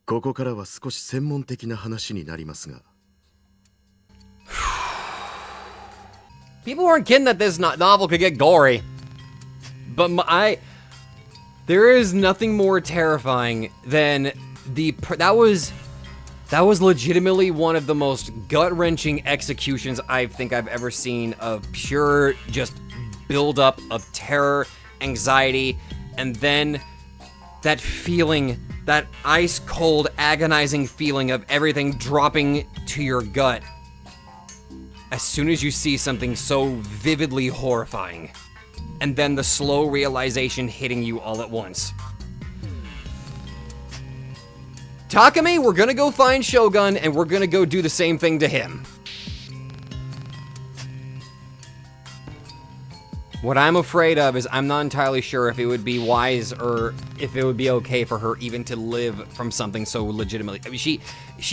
ここからは少し専門的な話になりますが。People weren't kidding that this novel could get gory. But there is nothing more terrifying than that was legitimately one of the most gut-wrenching executions I think I've ever seen of pure just build-up of terror, anxiety, and then that feeling, that ice-cold, agonizing feeling of everything dropping to your gut as soon as you see something so vividly horrifying. And then the slow realization hitting you all at once. Takumi, we're gonna go find Shogun, and we're gonna go do the same thing to him. What I'm afraid of is I'm not entirely sure if it would be wise or if it would be okay for her even to live from something so legitimately. I mean, she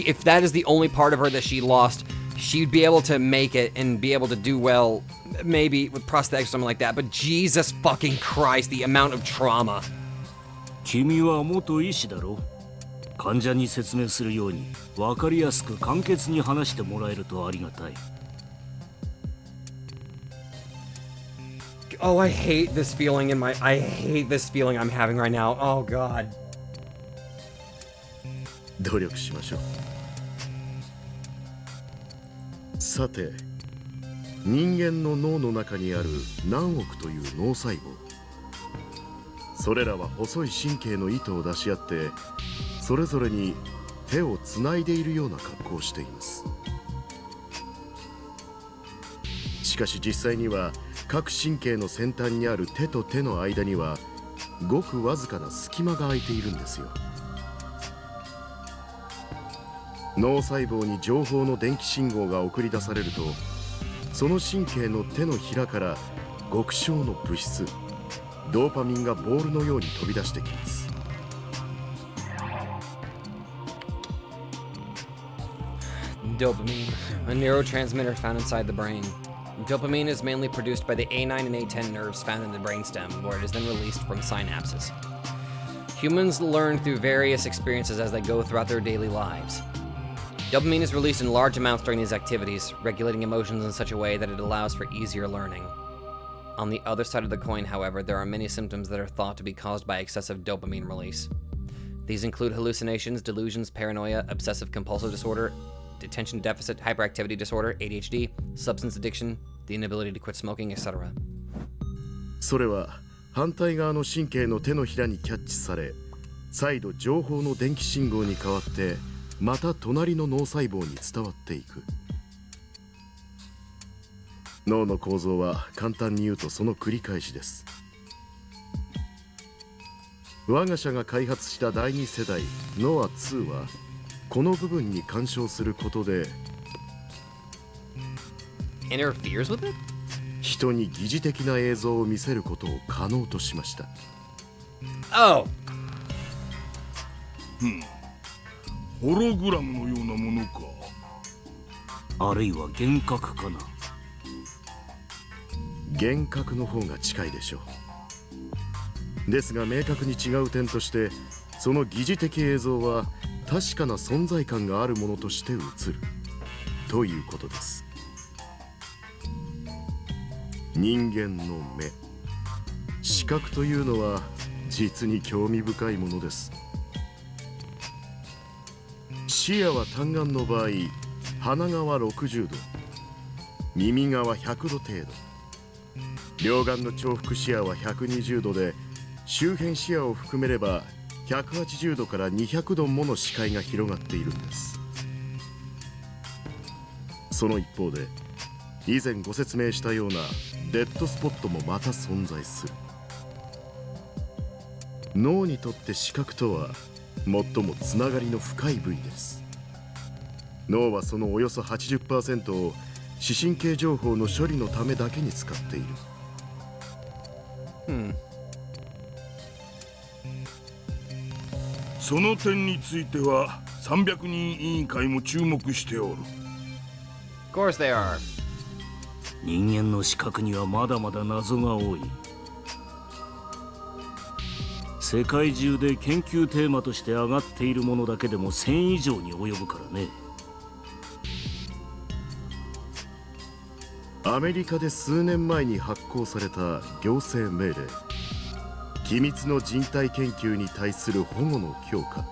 if that is the only part of her that she lost, she'd be able to make it and be able to do well, maybe with prosthetics or something like that, but Jesus fucking Christ, the amount of trauma. 君は元医師だろ。患者に説明するように分かりやすく簡潔に話してもらえるとありがたい。Oh, I hate this feeling I hate this feeling I'm having right now. Oh God. 努力しましょう。さて、人間の脳の中にある何億という脳細胞、それらは細い神経の糸を出し合ってそれぞれに手をつないでいるような格好をしています。しかし実際には各神経の先端にある手と手の間にはごくわずかな隙間が空いているんですよ。脳細胞に情報の電気信号が送り出されると、その神経の手のひらから極小の物質ドーパミンがボールのように飛び出してきます。Dopamine, a neurotransmitter found inside the brain. Dopamine is mainly produced by the A9 and A10 nerves found in the brainstem, where it is then released from synapses. Humans learn through various experiences as they go throughout their daily lives. Dopamine is released in large amounts during these activities, regulating emotions in such a way that it allows for easier learning. On the other side of the coin, however, there are many symptoms that are thought to be caused by excessive dopamine release. These include hallucinations, delusions, paranoia, obsessive-compulsive disorder, attention deficit hyperactivity disorder, ADHD, substance addiction, the inability to quit smoking, etc. それは反対側の神経の手のひらにキャッチされ、再度情報の電気信号に変わってまた隣の脳細胞に伝わっていく。脳の構造は簡単に言うとその繰り返しです。我が社が開発した第2世代ノア2はこの部分に干渉することで Interferes with it? 人に疑似的な映像を見せることを可能としました。Oh! ホログラムのようなものか。あるいは幻覚かな。幻覚の方が近いでしょう。ですが明確に違う点として、その疑似的映像は確かな存在感があるものとして映るということです。人間の目、視覚というのは実に興味深いものです。視野は単眼の場合、鼻側60度、耳側100度程度、両眼の重複視野は120度で、周辺視野を含めれば180度から200度もの視界が広がっているんです。その一方で、以前ご説明したようなデッドスポットもまた存在する。脳にとって視覚とは最もつながりの深い部位です。脳はそのおよそ 80% を視神経情報の処理のためだけに使っている。その点については300人委員会も注目しておる。Of course they are. 人間の視覚にはまだまだ謎が多い。世界中で研究テーマとして上がっているものだけでも1000以上に及ぶからね。アメリカで数年前に発行された行政命令、機密の人体研究に対する保護の強化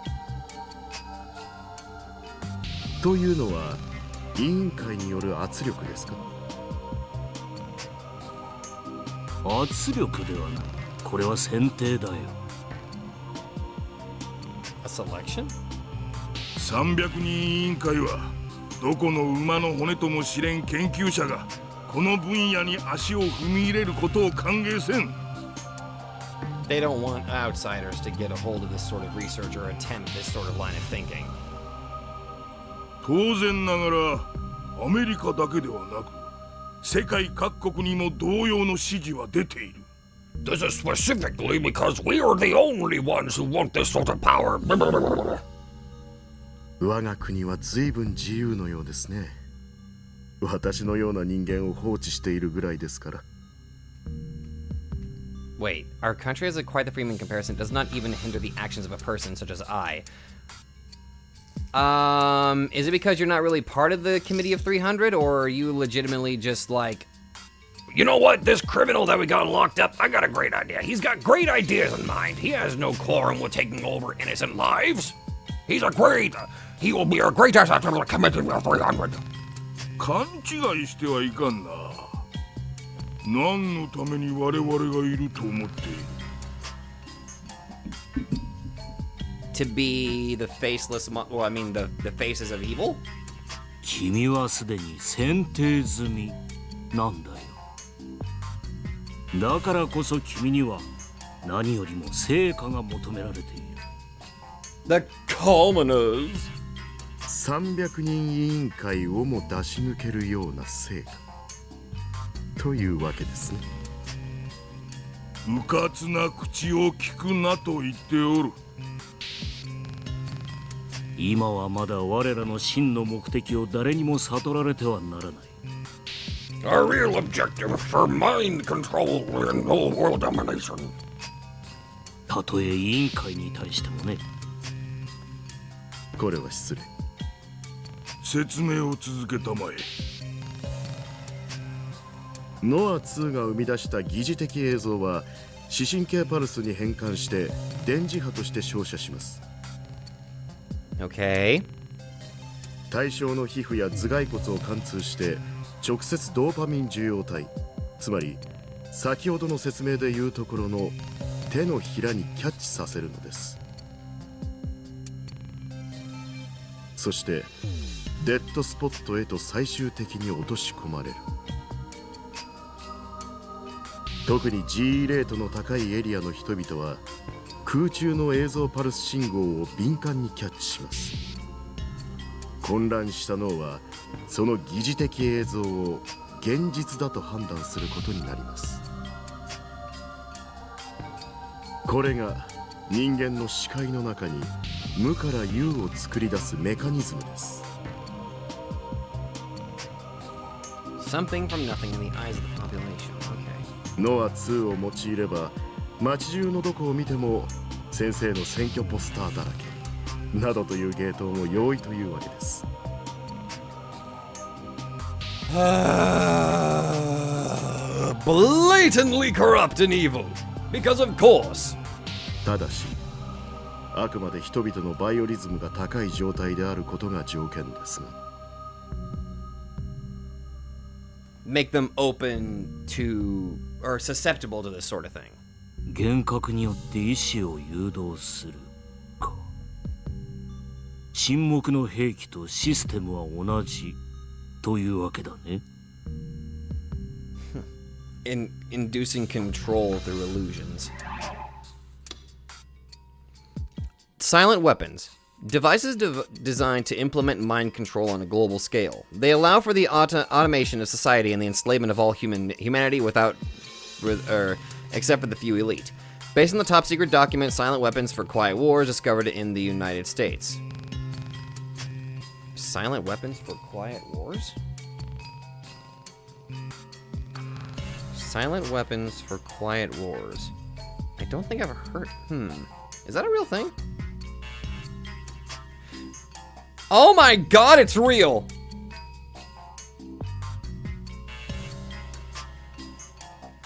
というのは委員会による圧力ですか？圧力ではない。これは選定だよ。A selection? 300人委員会はどこの馬の骨とも知れん研究者がこの分野に足を踏み入れることを歓迎せん。 They don't want outsiders to get a hold of this sort of research or attempt this sort of line of thinking. 当然ながらアメリカだけではなく世界各国にも同様の指示は出ている。 This is specifically because we are the only ones who want this sort of power. 我が国は随分自由のようですね。私のような人間を放置しているぐらいですから。Wait, our country has quite the freedom in comparison. Does not even hinder the actions of a person such as I. Is it because you're not really part of the Committee of 300, or are you legitimately just like... You know what? This criminal that we got locked up, I got a great idea. He's got great ideas in mind. He has no quorum with taking over innocent lives. He will be a great asset to the Committee of 300. 勘違いしてはいかんな。何のために我々がいると思っている。 To be the faceless... Well, I mean, the faces of evil? 君はすでに選定済みなんだよ。だからこそ君には何よりも成果が求められている。 The commoners! 300人委員会をも出し抜けるような成果というわけですね。うかつな口を聞くなと言っておる。今はまだ我らの真の目的を誰にも悟られてはならない。 Our real objective for mind control and whole world domination. たとえ委員会に対してもね。これは失礼。説明を続けたまえ。ノア2が生み出した疑似的映像は視神経パルスに変換して電磁波として照射します。 Okay. 対象の皮膚や頭蓋骨を貫通して直接ドーパミン受容体、つまり先ほどの説明でいうところの手のひらにキャッチさせるのです。そしてデッドスポットへと最終的に落とし込まれる。特に G レートの高いエリアの人々は空中の映像パルス信号を敏感にキャッチします。混乱した脳はその疑似的映像を現実だと判断することになります。これが人間の視界の中に無から有を作り出すメカニズムです。 Something from nothing in the eyes of the population. Okay. ノア2を用いれば街中のどこを見ても先生の選挙ポスターだらけなどという芸当も容易というわけです。Blatantly corrupt and evil. Because of course. ただしあくまで人々のバイオリズムが高い状態であることが条件ですが。 Make them open to or susceptible to this sort of thing. 幻覚によって意志を誘導するか。沈黙の兵器とシステムは同じというわけだね。Inducing control through illusions. Silent weapons. Devices designed to implement mind control on a global scale. They allow for the automation of society and the enslavement of all humanity except for the few elite. Based on the top secret document Silent Weapons for Quiet Wars discovered in the United States. Silent Weapons for Quiet Wars? Silent Weapons for Quiet Wars. I don't think I've ever heard. Is that a real thing? Oh my god, it's real!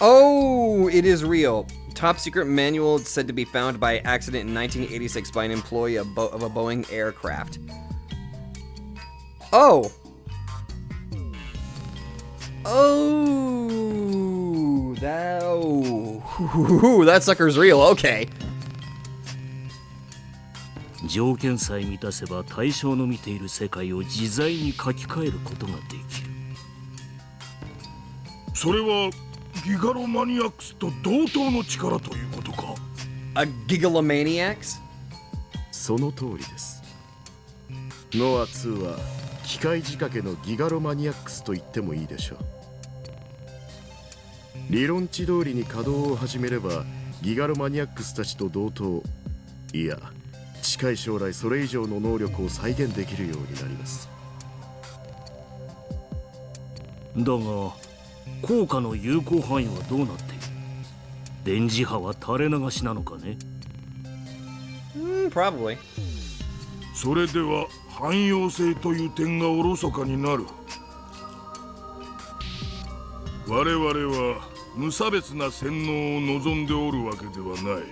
Oh, it is real. Top secret manual said to be found by accident in 1986 by an employee of a Boeing aircraft. Oh. Oh. That sucker's real. Okay. 条件さえ満たせば対象の見ている世界を自在に書き換えることができる。それはギガロマニアックスと同等の力ということか。 A Gigalomaniacs? その通りです。ノア2は機械仕掛けのギガロマニアックスと言ってもいいでしょう。理論値通りに稼働を始めればギガロマニアックスたちと同等、いや近い将来それ以上の能力を再現できるようになります。だが効果の有効範囲はどうなっている？電磁波は垂れ流しなのかね？ Probably. それでは汎用性という点がおろそかになる。我々は無差別な洗脳を望んでおるわけではない。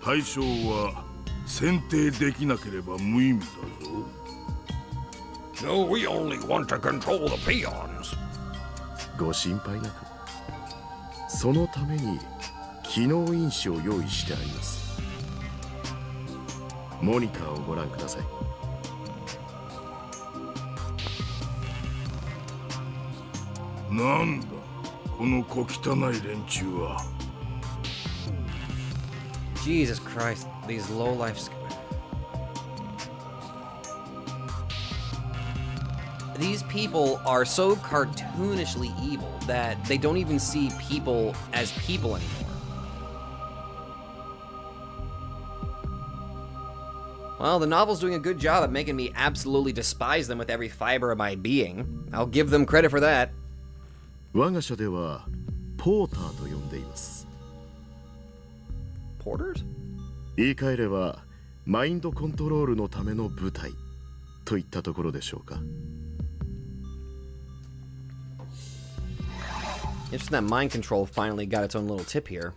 対象は選定できなければ無意味だぞ。 No, we only want to control the peons. ご心配なく。そのために機能因子を用意してあります。モニターをご覧ください。なんだこの小汚い連中は。 Jesus Christ, these low-life... These people are so cartoonishly evil that they don't even see people as people anymore. Well, the novel's doing a good job at making me absolutely despise them with every fiber of my being. I'll give them credit for that. 我が社ではポーターと呼んでいます。 Porters? 言い換えればマインドコントロールのための部隊といったところでしょうか。 Interesting that mind control finally got its own little tip here.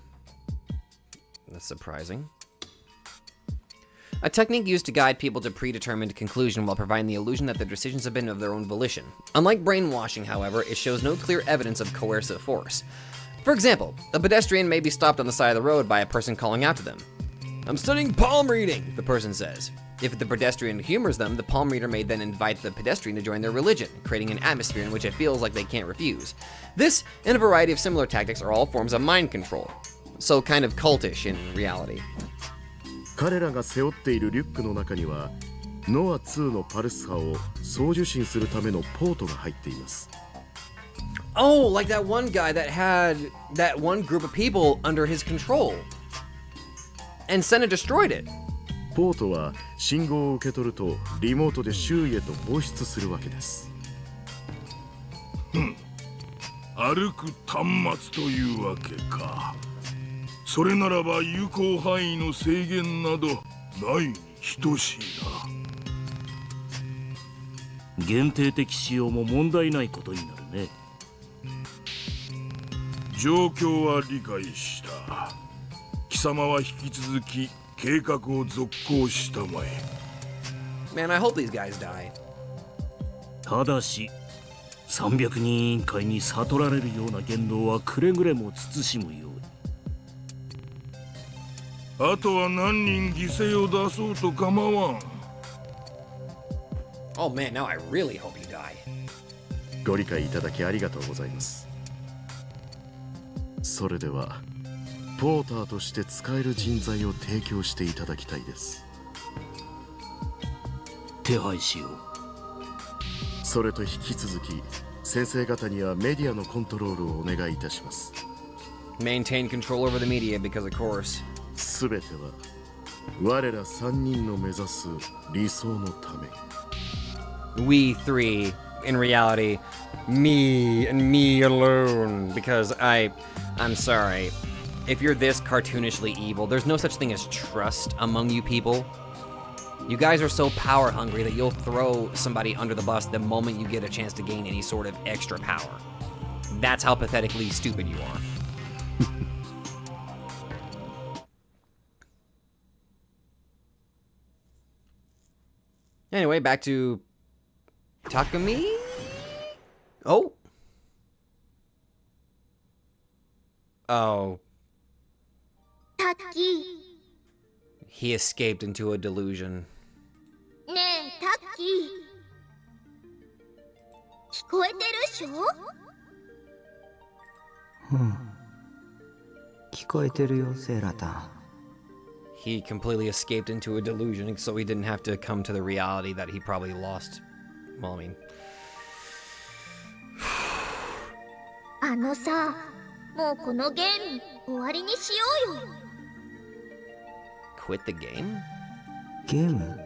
That's surprising. A technique used to guide people to predetermined conclusion while providing the illusion that their decisions have been of their own volition. Unlike brainwashing, however, it shows no clear evidence of coercive force. For example, a pedestrian may be stopped on the side of the road by a person calling out to them. "I'm studying palm reading," the person says. If the pedestrian humors them, the palm reader may then invite the pedestrian to join their religion, creating an atmosphere in which it feels like they can't refuse. This, and a variety of similar tactics, are all forms of mind control. So kind of cultish in reality. 彼らが背負っているリュックの中にはノア2のパルス波を送受信するためのポートが入っています。 Oh, like that one guy that had that one group of people under his control. And Senna destroyed it. ポートは信号を受け取るとリモートで周囲へと放出するわけです。歩く端末というわけか。それならば有効範囲の制限などないに等しいな。限定的使用も問題ないことになるね。状況は理解した。貴様は引き続き計画を続行したまえ。 Man, I hope these guys die. ただし300人委員会に悟られるような言動はくれぐれも慎むように。あとは何人犠牲を出そうと構わん。 Oh man, now I really hope you die. ご理解いただきありがとうございます。それではポーターとして使える人材を提供していただきたいです。手配しよう。それと引き続き先生方にはメディアのコントロールをお願いいたします。 Maintain control over the media because, of course. すべては我ら3人の目指す理想のため。 We three, in reality, me and me alone. Because I'm sorry. if you're this cartoonishly evil, there's no such thing as trust among you people. You guys are so power hungry that you'll throw somebody under the bus the moment you get a chance to gain any sort of extra power. That's how pathetically stupid you are. Anyway, back to Takumi? Oh. Oh. タッキー He escaped into a delusion. ねえタッキー聞こえてるっしょ聞こえてるよ、セーラタン。 He completely escaped into a delusion, so he didn't have to come to the reality that he probably lost. Well, I mean... あのさ、もうこのゲーム終わりにしようよ。 Quit the game? ゲーム？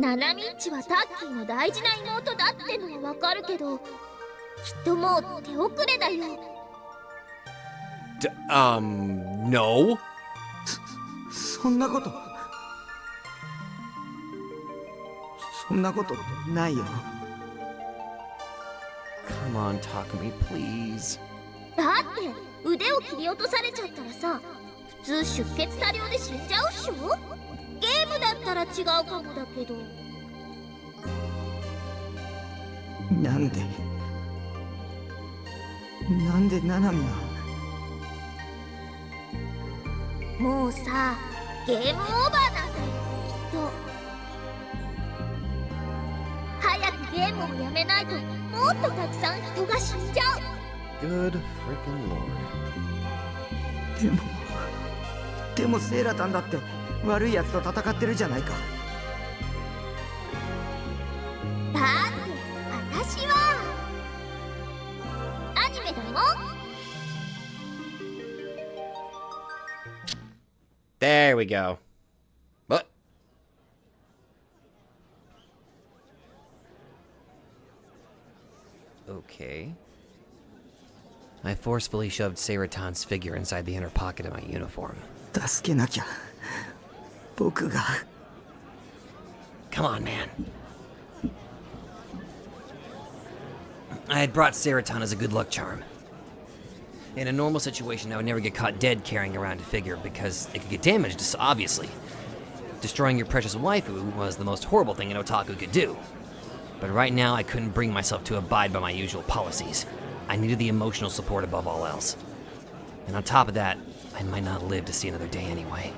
ナナミッチはタッキーの大事な妹だってのはわかるけど、きっともう手遅れだよ。No? そんなことないよ。 Come on, Takumi, please. だって腕を切り落とされちゃったらさ、普通出血多量で死んじゃうっしょ。ゲームだったら違うかもだけど。なんでナナミは。もうさ、ゲームオーバーなんだよ、きっと。早くゲームをやめないと、もっとたくさん人が死んじゃう。 Good freaking lord. でもセーラタンだって悪いやつと戦ってるじゃないか。だって私はアニメだもん。 There we go. What? Okay. I forcefully shoved Seraton's figure inside the inner pocket of my uniform. 助けなきゃ。僕が。 Come on, man. I had brought Seraton as a good luck charm. In a normal situation, I would never get caught dead carrying around a figure because it could get damaged, obviously. Destroying your precious waifu was the most horrible thing an otaku could do. But right now, I couldn't bring myself to abide by my usual policies. I needed the emotional support above all else. And on top of that, I might not live to see another day anyway.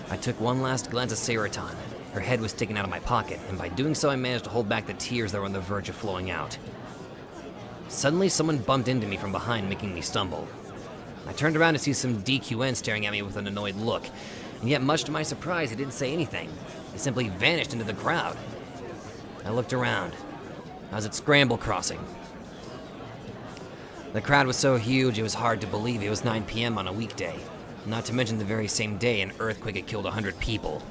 I took one last glance at Seraton. Her head was sticking out of my pocket, and by doing so, I managed to hold back the tears that were on the verge of flowing out. Suddenly, someone bumped into me from behind, making me stumble. I turned around to see some DQN staring at me with an annoyed look, and yet much to my surprise, he didn't say anything. He simply vanished into the crowd. I looked around. I was at Scramble Crossing. The crowd was so huge, it was hard to believe it was 9 p.m. on a weekday. Not to mention the very same day an earthquake had killed 100 people.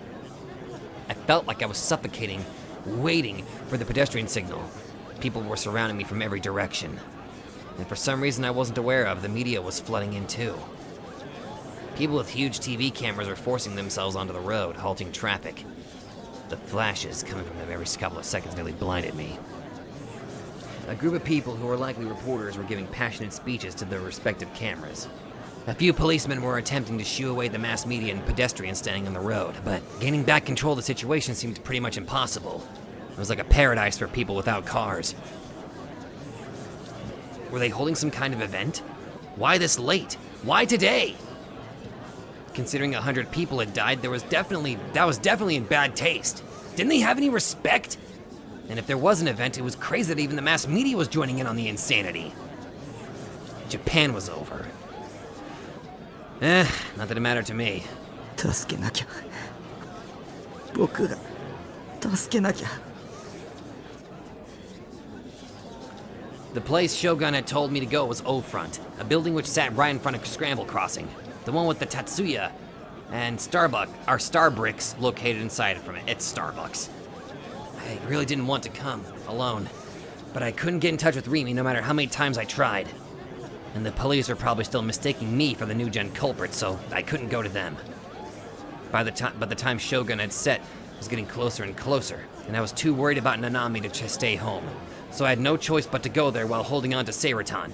I felt like I was suffocating, waiting for the pedestrian signal. People were surrounding me from every direction. And for some reason I wasn't aware of, the media was flooding in too. People with huge TV cameras were forcing themselves onto the road, halting traffic. The flashes coming from them every couple of seconds nearly blinded me. A group of people who were likely reporters were giving passionate speeches to their respective cameras. A few policemen were attempting to shoo away the mass media and pedestrians standing on the road, but gaining back control of the situation seemed pretty much impossible. It was like a paradise for people without cars. Were they holding some kind of event? Why this late? Why today? Considering 100 people had died, that was definitely in bad taste. Didn't they have any respect? And if there was an event, it was crazy that even the mass media was joining in on the insanity. Japan was over. Not that it mattered to me. 助けなきゃ。僕が助けなきゃ。 The place Shogun had told me to go was O-Front, a building which sat right in front of Scramble Crossing. The one with the Tatsuya and Starbricks located inside from it. It's Starbucks. I really didn't want to come, alone. But I couldn't get in touch with Rimi no matter how many times I tried. And the police are probably still mistaking me for the new-gen culprit, so I couldn't go to them. But the time Shogun had set was getting closer and closer, and I was too worried about Nanami to just stay home. So I had no choice but to go there while holding on to Seiratan.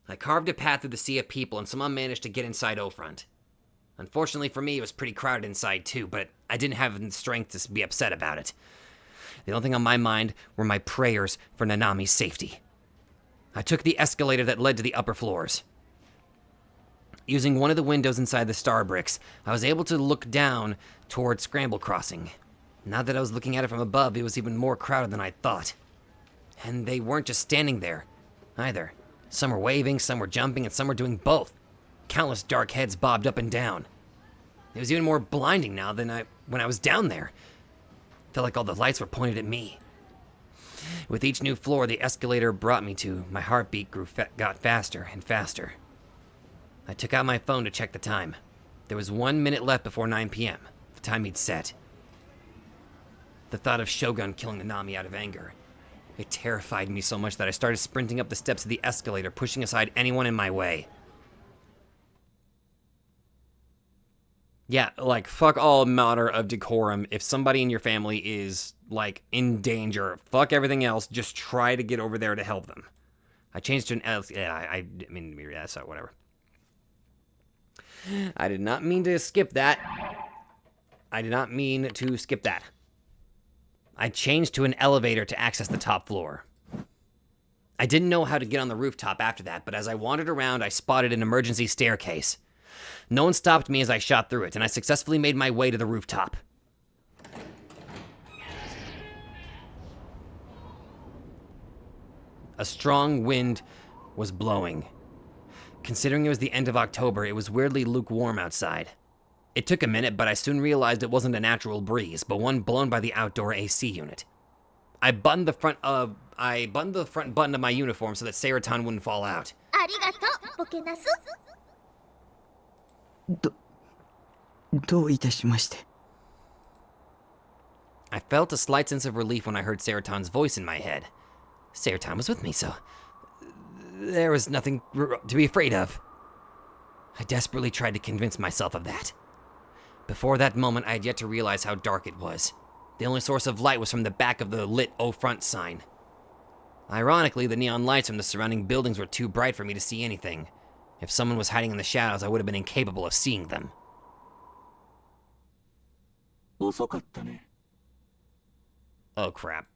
I carved a path through the sea of people and somehow managed to get inside O-Front. Unfortunately for me, it was pretty crowded inside too, but I didn't have the strength to be upset about it. The only thing on my mind were my prayers for Nanami's safety. I took the escalator that led to the upper floors. Using one of the windows inside the star bricks, I was able to look down toward Scramble Crossing. Now that I was looking at it from above, it was even more crowded than I thought. And they weren't just standing there, either. Some were waving, some were jumping, and some were doing both. Countless dark heads bobbed up and down. It was even more blinding now than when I was down there. Felt like all the lights were pointed at me. With each new floor the escalator brought me to, my heartbeat got faster and faster. I took out my phone to check the time. There was 1 minute left before 9 p.m., the time he'd set. The thought of Shogun killing Nanami out of anger. It terrified me so much that I started sprinting up the steps of the escalator, pushing aside anyone in my way. Yeah, like, fuck all matter of decorum. If somebody in your family is, like, in danger, fuck everything else, just try to get over there to help them. I changed to an L. Yeah, I mean, yeah, so whatever. I did not mean to skip that. I changed to an elevator to access the top floor. I didn't know how to get on the rooftop after that, but as I wandered around, I spotted an emergency staircase. No one stopped me as I shot through it, and I successfully made my way to the rooftop. A strong wind was blowing. Considering it was the end of October, it was weirdly lukewarm outside. It took a minute, but I soon realized it wasn't a natural breeze, but one blown by the outdoor AC unit. I buttoned the front button of my uniform so that Seiratan wouldn't fall out. ありがとう、ボケナス。どういたしまして。I felt a slight sense of relief when I heard Seiratan's voice in my head. Seiratan was with me, so there was nothing to be afraid of. I desperately tried to convince myself of that. Before that moment, I had yet to realize how dark it was. The only source of light was from the back of the lit O-Front sign. Ironically, the neon lights from the surrounding buildings were too bright for me to see anything. If someone was hiding in the shadows, I would have been incapable of seeing them. 遅かったね。 Oh, crap.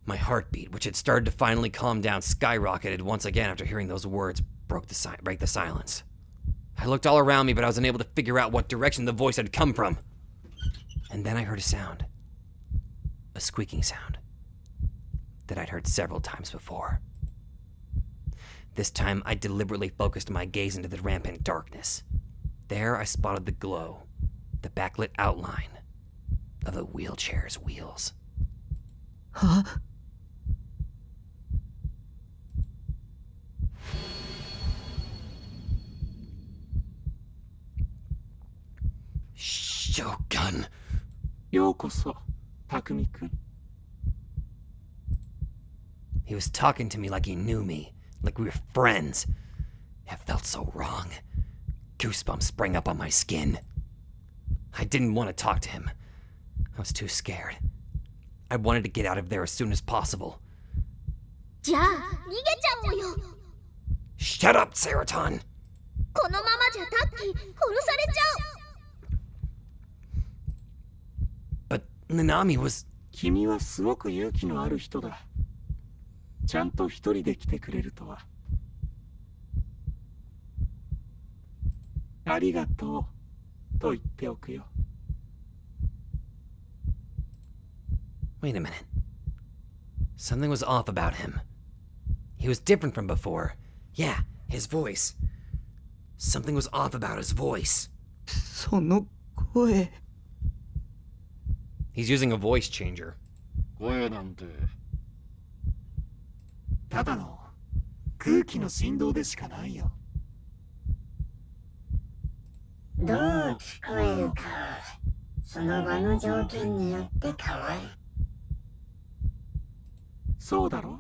My heartbeat, which had started to finally calm down, skyrocketed once again after hearing those words break the silence. I looked all around me, but I was unable to figure out what direction the voice had come from. And then I heard a sound. A squeaking sound that I'd heard several times before. This time, I deliberately focused my gaze into the rampant darkness. There, I spotted the glow, the backlit outline of the wheelchair's wheels. Huh? Shogun. ようこそ、匠くん。 He was talking to me like he knew me, like we were friends. It felt so wrong. Goosebumps sprang up on my skin. I didn't want to talk to him. I was too scared. I wanted to get out of there as soon as possible. じゃあ、逃げちゃおうよ。 Shut up, Seiratan! このままじゃタッキー殺されちゃう。 But Nanami was... 君はすごく勇気のある人だ。ちゃんと一人で来てくれるとは。ありがとうと言っておくよ。 Wait a minute. Something was off about him. He was different from before. Yeah, his voice. Something was off about his voice. その声。 He's using a voice changer. 声なんてただの空気の振動でしかないよ。どう聞こえるか、その場の条件によって変わる。そうだろ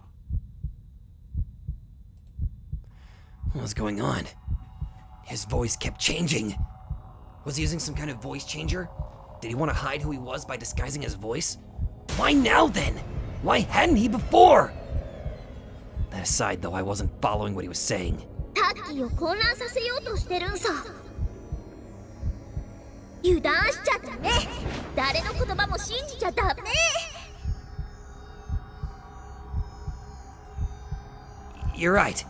What was going on? His voice kept changing. Was he using some kind of voice changer? Did he want to hide who he was by disguising his voice? Why now then? Why hadn't he before? That aside though, I wasn't following what he was saying. タッキーを混乱させようとしてるんさ。油断しちゃダメ。誰の言葉も信じちゃダメ。You're right.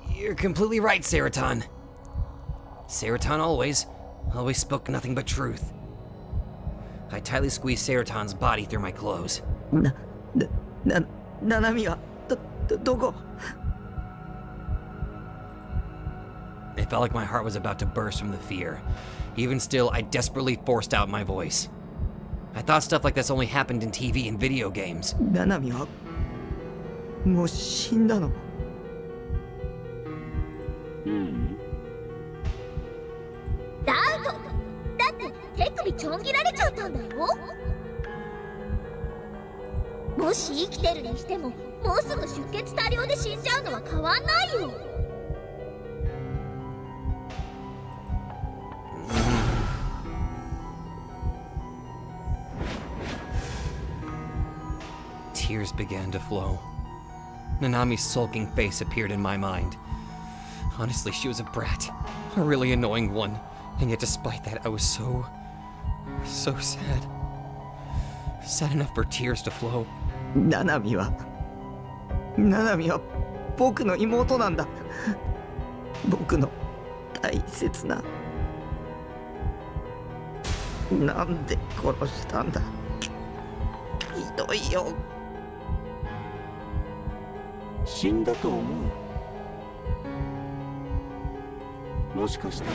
You're completely right, Seraton. Seraton always spoke nothing but truth. I tightly squeezed Seraton's body through my clothes. ナナミはどこ It felt like my heart was about to burst from the fear. Even still, I desperately forced out my voice. I thought stuff like this only happened in TV and video games. ナナミはもう死んだのダウト。だって手首ちょん切られちゃったんだよ。もし生きてるにしても、もうすぐ出血多量で死んじゃうのは変わんないよ。Tears began to flow. Nanami's sulking face appeared in my mind. Honestly, she was a brat. A really annoying one. And yet despite that, I was so sad. Sad enough for tears to flow. ナナミは僕の妹なんだ。僕の大切な。なんで殺したんだ。ひどいよ。死んだと思う。もしかしたら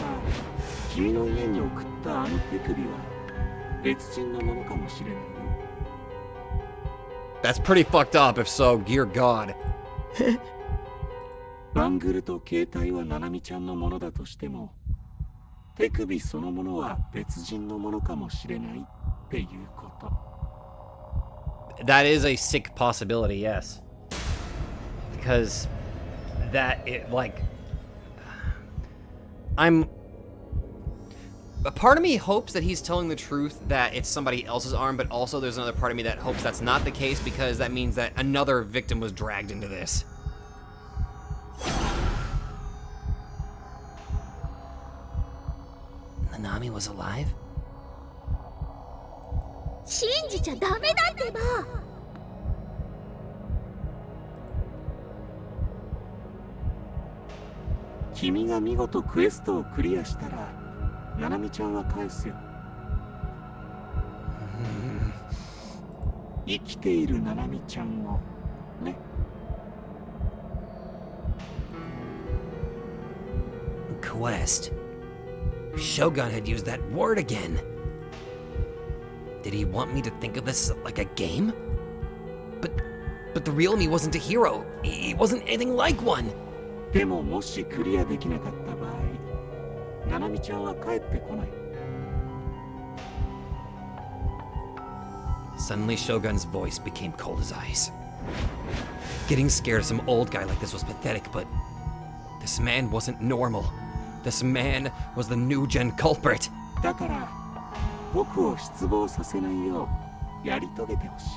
君の家に送ったあの手首は別人のものかもしれないよ。 That's pretty fucked up, if so, dear God. バングルと携帯はナナミちゃんのものだとしても、手首そのものは別人のものかもしれないっていうこと。 That is a sick possibility, yes. Because that, a part of me hopes that he's telling the truth, that it's somebody else's arm, but also there's another part of me that hopes that's not the case, because that means that another victim was dragged into this. Nanami was alive? 信じちゃダメだってば。君が見事クエストをクリアしたらナナミちゃんは返すよ。生きているナナミちゃんをね。Quest. Shogun had used that word again. Did he want me to think of this like a game? But the real me wasn't a hero. He wasn't anything like one. でももしクリアできなかった場合、ナナミちゃんは帰ってこない。 Suddenly, Shogun's voice became cold as ice. Getting scared of some old guy like this was pathetic, but this man wasn't normal. This man was the new-gen culprit. だから僕を失望させないようやり遂げてほしい。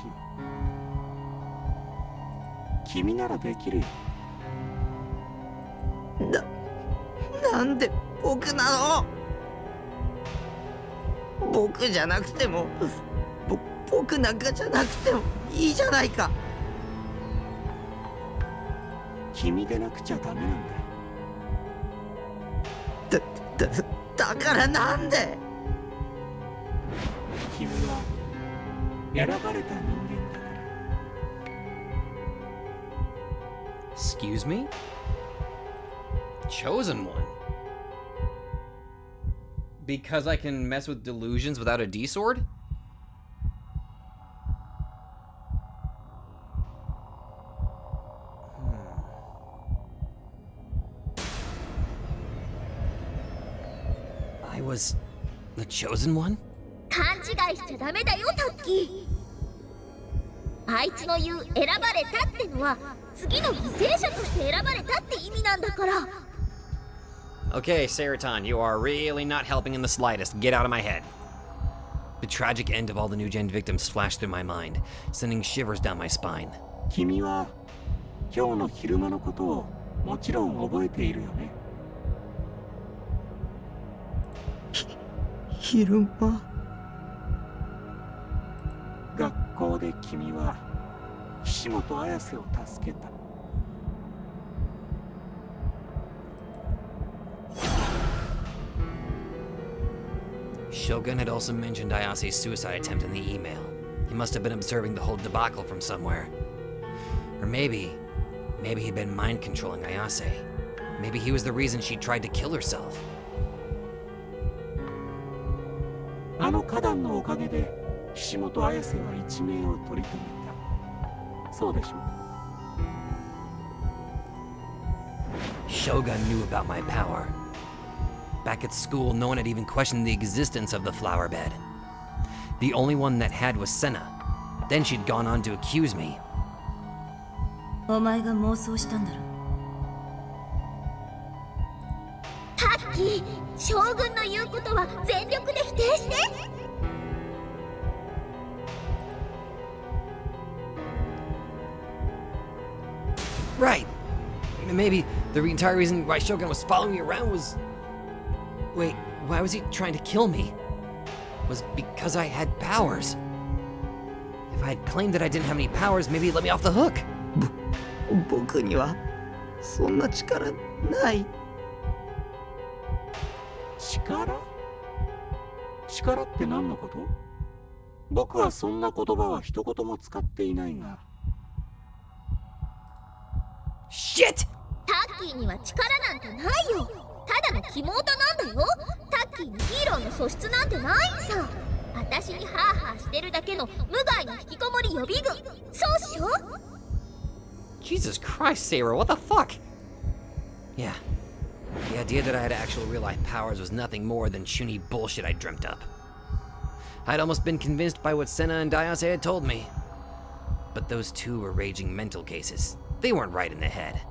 君ならできるよ。なんで僕なの？僕じゃなくても、僕なんかじゃなくてもいいじゃないか。君でなくちゃダメなんだ。だからなんで？君は選ばれた人間だから。Excuse me? Chosen one? Because I can mess with delusions without a D-sword? I was the chosen one? 勘違いしちゃダメだよ、タッキー。あいつの言う選ばれたってのは次の犠牲者として選ばれたって意味なんだから。 Okay, Seraton, you are really not helping in the slightest. Get out of my head. The tragic end of all the new gen victims flashed through my mind, sending shivers down my spine. 君は今日の昼間のことをもちろん覚えているよね。昼間。学校で君は岸本綾瀬を助けた。Shogun had also mentioned Ayase's suicide attempt in the email. He must have been observing the whole debacle from somewhere. Or maybe he'd been mind controlling Ayase. Maybe he was the reason she tried to kill herself. あの花壇のおかげで岸本綾瀬は一命を取り留めた。そうでしょ。Shogun knew about my power. Back at school, no one had even questioned the existence of the flower bed. The only one that had was Senna. Then she'd gone on to accuse me. お前が妄想したんだろ。タッキー、将軍の言うことは全力で否定して。 Right. Maybe the entire reason why Shogun was following me around was... Wait, why was he trying to kill me? Was because I had powers. If I had claimed that I didn't have any powers, maybe he'd let me off the hook. 僕にはそんな力ない。力って何のこと？僕はそんな言葉は一言も使っていないが。Shit! タッキーには力なんてないよ。ただの肝オタなんだよ。タッキーにヒーローの素質なんてないさ。私にハーハーしてるだけの無害な引きこもり予備軍。そうっしょ？ Jesus Christ, Sarah, what the fuck? Yeah. The idea that I had actual real-life powers was nothing more than chuny bullshit I dreamt up. I'd almost been convinced by what Senna and Ayase had told me. But those two were raging mental cases. They weren't right in the head.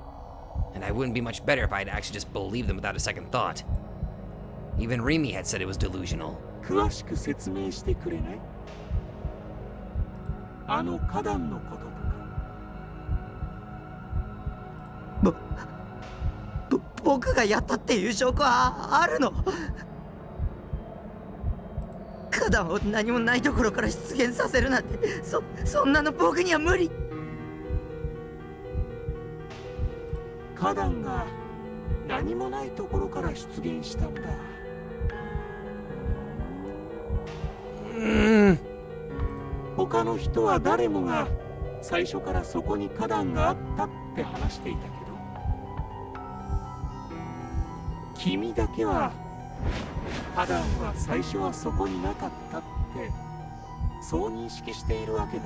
And I wouldn't be much better if I'd actually just believed them without a second thought. Even Rimi had said it was delusional. 詳しく説明してくれない？あの花壇のこととか。僕がやったっていう証拠はあるの？花壇を何もないところから出現させるなんて、そんなの僕には無理。花壇が何もないところから出現したんだ。他の人は誰もが最初からそこに花壇があったって話していたけど、君だけは花壇は最初はそこになかったってそう認識しているわけだ。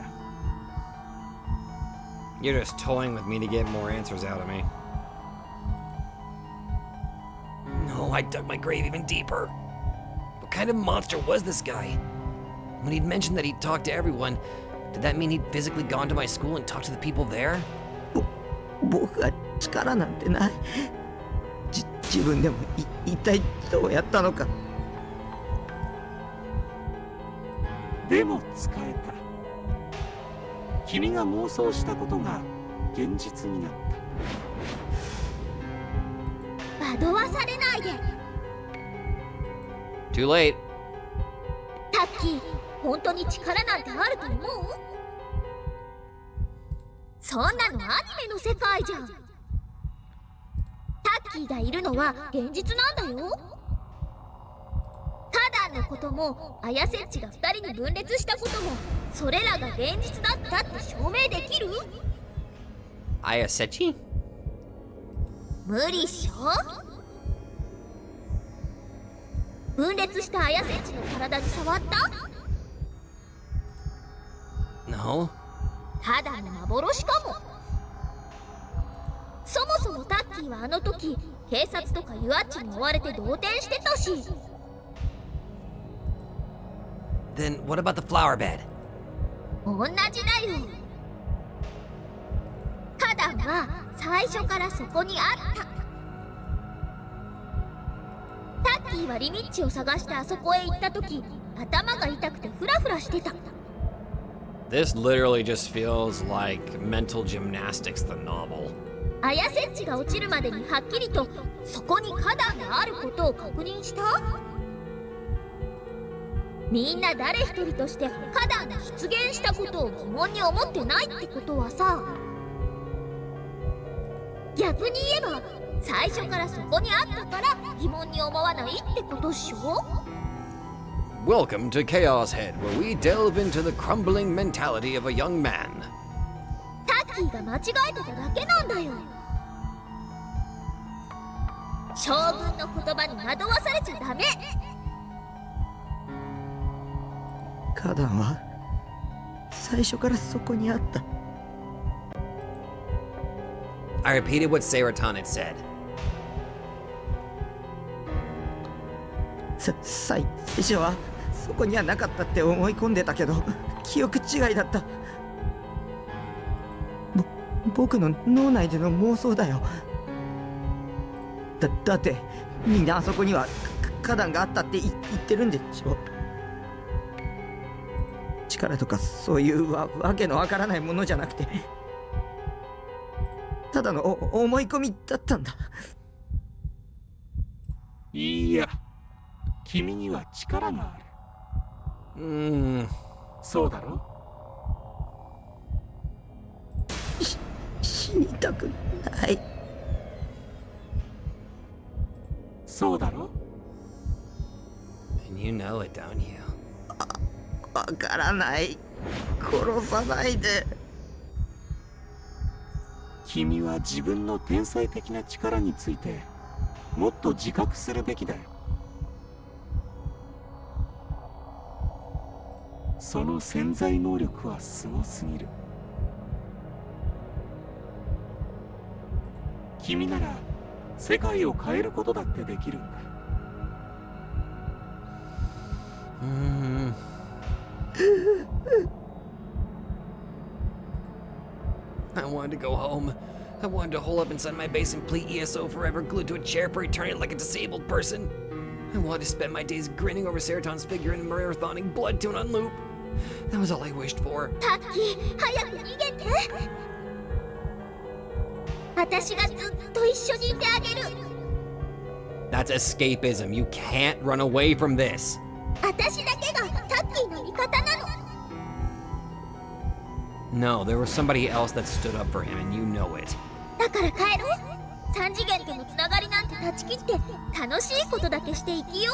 You're just toying with me to get more answers out of me. No, I dug my grave even deeper. What kind of monster was this guy? When he'd mentioned that he'd talked to everyone, did that mean he'd physically gone to my school and talked to the people there? 僕は力なんてない。自分でも一体どうやったのか。でも使えた。君が妄想したことが現実になった。惑わされないで。 Too late. タッキー、本当に力なんてあると思う？そんなのアニメの世界じゃん。タッキーがいるのは現実なんだよ。花壇のことも綾瀬っちが2人に分裂したこともそれらが現実だったって証明できる？ Ayasechi? 無理っしょ？分裂した綾瀬っちの体に触った？ No. ただの幻かも。そもそもタッキーはあの時警察とかユアッチに追われて動転してたし。 Then what about the flower bed? 同じだよ。は最初からそこにあった。タッキーはリミッチを探してあそこへ行った時、頭が痛くてフラフラしてた。 This literally just feels like mental gymnastics, the novel. アヤセッチが落ちるまでにはっきりとそこに花壇があることを確認した。みんな誰一人として花壇が出現したことを疑問に思ってないってことはさ、逆に言えば最初からそこにあったから疑問に思わないってことっしょ。 Welcome to Chaos Head, where we delve into the crumbling mentality of a young man. タッキーが間違えてただけなんだよ。将軍の言葉に惑わされちゃダメ。花壇は最初からそこにあった。 I repeated what Seraton had said. 最初はそこにはなかったって思い込んでたけど、記憶違いだった。僕の脳内での妄想だよ。だってみんなあそこには花壇があったって言ってるんでしょ。力とかそういうわけのわからないものじゃなくて、ただの思い込みだったんだ。いや、君には力がある。そうだろ。死にたくない。そうだろ。 And you know it, don't you? わからない。殺さないで。君は自分の天才的な力についてもっと自覚するべきだよ。その潜在能力はすごすぎる。君なら世界を変えることだってできるんだ。I wanted to go home. I wanted to hole up inside my base and play ESO forever, glued to a chair for eternity like a disabled person. I wanted to spend my days grinning over Seraton's figure and marathoning blood tune on loop. That was all I wished for. タッキー、早く逃げて。私がずっと一緒にいてあげる。 That's escapism. You can't run away from this. 私だけがタッキーの味方なの。 No, there was somebody else that stood up for him, and you know it. だから帰ろう。三次元とのつながりなんて断ち切って楽しいことだけして生きよ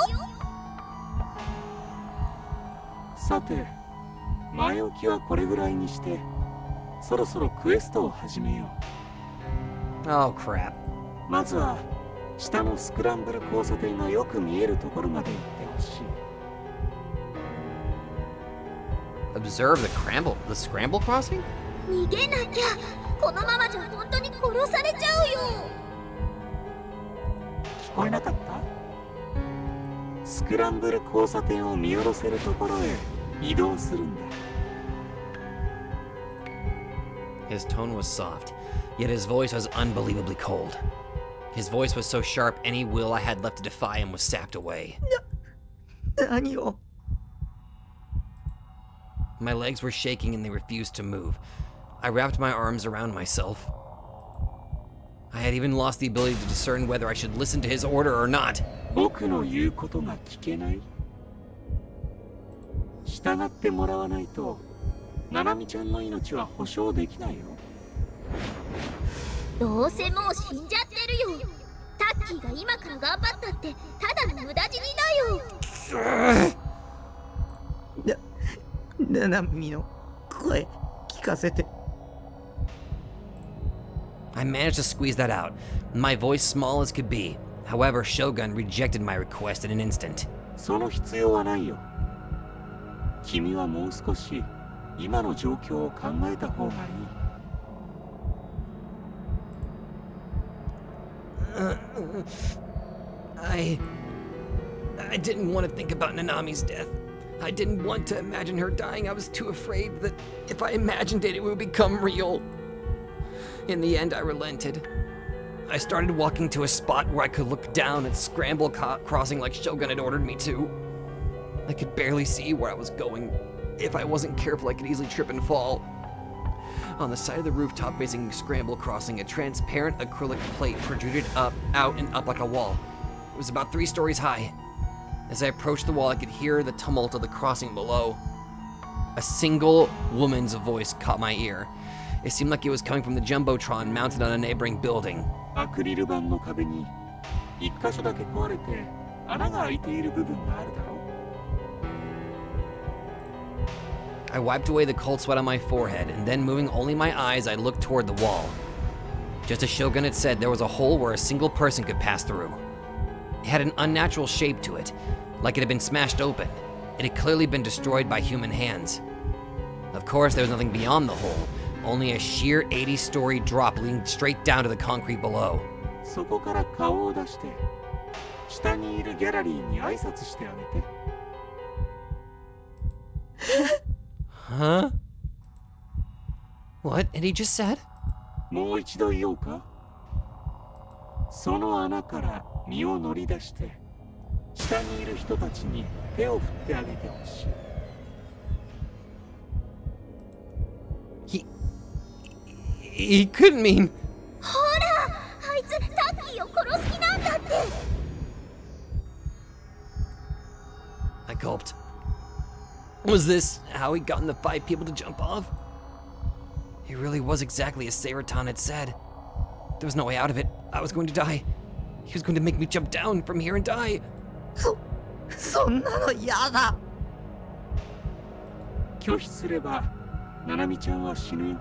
う。さて、前置きはこれぐらいにして、そろそろクエストを始めよう。 Oh, crap. まずは下のスクランブル交差点がよく見えるところまで行ってほしい。 Observe the scramble crossing? 逃げなきゃ。このままじゃ本当に殺されちゃうよ。聞こえなかった？スクランブル交差点を見下ろせるところへ移動するんだ。 His tone was soft, yet his voice was unbelievably cold. His voice was so sharp, any will I had left to defy him was sapped away. 何を？ My legs were shaking and they refused to move. I wrapped my arms around myself. I had even lost the ability to discern whether I should listen to his order or not. 僕の言うことが聞けない？従ってもらわないと、ナナミちゃんの命は保証できないよ。どうせもう死んじゃってるよ。タッキーが今から頑張ったってただの無駄死にだよ。ナナミの声聞かせて。 I managed to squeeze that out, my voice small as could be. However, Shogun rejected my request in an instant. その必要はないよ。君はもう少し今の状況を考えた方がいい。I didn't want to think about Nanami's death. I didn't want to imagine her dying. I was too afraid that if I imagined it, it would become real. In the end, I relented. I started walking to a spot where I could look down and scramble crossing like Shogun had ordered me to. I could barely see where I was going. If I wasn't careful, I could easily trip and fall. On the side of the rooftop facing Scramble Crossing, a transparent acrylic plate protruded out and up like a wall. It was about 3 stories high. As I approached the wall, I could hear the tumult of the crossing below. A single woman's voice caught my ear. It seemed like it was coming from the Jumbotron mounted on a neighboring building. アクリル板の壁に一箇所だけ壊れて穴が開いている部分があるだろう。 I wiped away the cold sweat on my forehead, and then moving only my eyes, I looked toward the wall. Just as Shogun had said, there was a hole where a single person could pass through. It had an unnatural shape to it, like it had been smashed open. It had clearly been destroyed by human hands. Of course, there was nothing beyond the hole, only a sheer 80-story drop leading straight down to the concrete below. そこから顔を出して下にいるギャラリーに挨拶してあげて。 Huh? What had he just said? もう一度言おうか。その穴から身を乗り出して下にいる人たちに手を振ってあげてほしい。 He couldn't mean... ほら、あいつタッキーを殺す気なんだって。 I gulped. Was this how he gotten the 5 people to jump off? It really was exactly as Seiretan had said. There was no way out of it. I was going to die. He was going to make me jump down from here and die. そんなの嫌だ。拒否すればナナミちゃんは死ぬよ。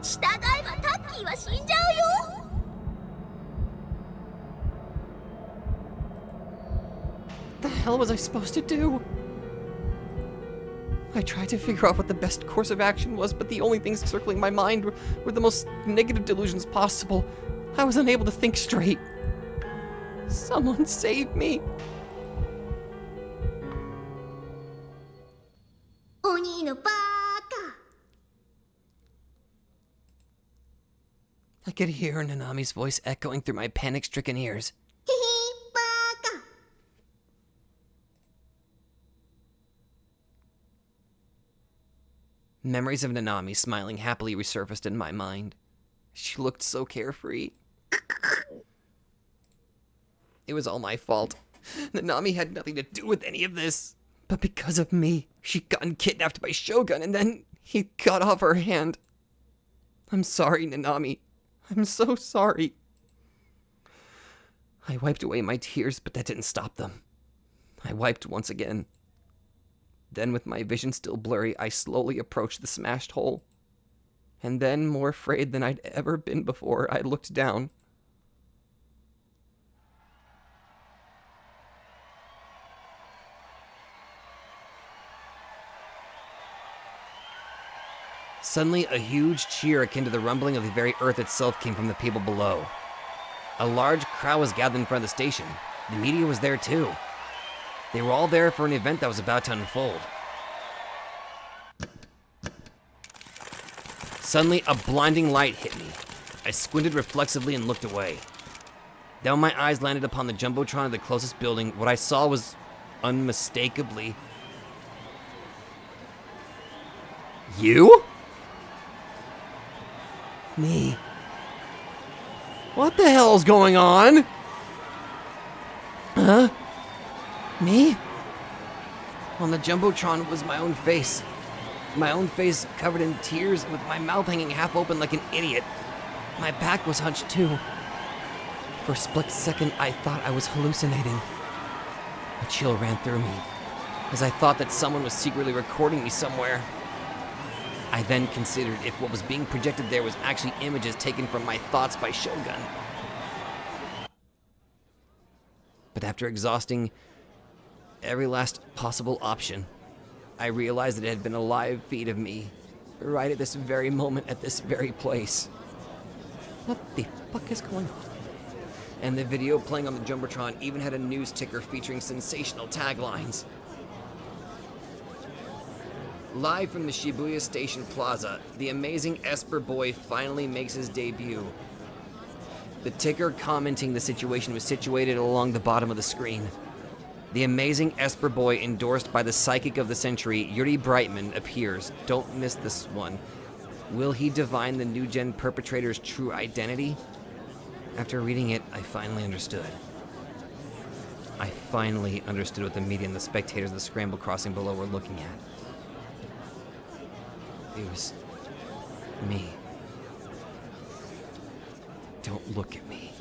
従えばタッキーは死んじゃうよ。 What the hell was I supposed to do? I tried to figure out what the best course of action was, but the only things circling my mind were the most negative delusions possible. I was unable to think straight. Someone save me. 鬼のバーカ。 I could hear Nanami's voice echoing through my panic-stricken ears. ヒヒバーカ。 Memories of Nanami smiling happily resurfaced in my mind. She looked so carefree. It was all my fault. Nanami had nothing to do with any of this. But because of me, she'd gotten kidnapped by Shogun, and then he cut off her hand. I'm sorry, Nanami. I'm so sorry. I wiped away my tears, but that didn't stop them. I wiped once again. Then, with my vision still blurry, I slowly approached the smashed hole. And then, more afraid than I'd ever been before, I looked down. Suddenly, a huge cheer akin to the rumbling of the very earth itself came from the people below. A large crowd was gathered in front of the station. The media was there too. They were all there for an event that was about to unfold. Suddenly, a blinding light hit me. I squinted reflexively and looked away. Then when my eyes landed upon the Jumbotron of the closest building, what I saw was unmistakably... You? Me. What the hell's going on? Huh? Me? On the Jumbotron was my own face. My own face covered in tears with my mouth hanging half open like an idiot. My back was hunched too. For a split second, I thought I was hallucinating. A chill ran through me as I thought that someone was secretly recording me somewhere. I then considered if what was being projected there was actually images taken from my thoughts by Shogun. But after exhausting every last possible option, I realized that it had been a live feed of me, right at this very moment, at this very place. What the fuck is going on? And the video playing on the Jumbotron even had a news ticker featuring sensational taglines. Live from the Shibuya Station Plaza, the amazing Esper Boy finally makes his debut. The ticker commenting the situation was situated along the bottom of the screen. The amazing Esper Boy, endorsed by the psychic of the century, Yuri Brightman, appears. Don't miss this one. Will he divine the new gen perpetrator's true identity? After reading it, I finally understood. I finally understood what the media and the spectators of the scramble crossing below were looking at. It was me. Don't look at me.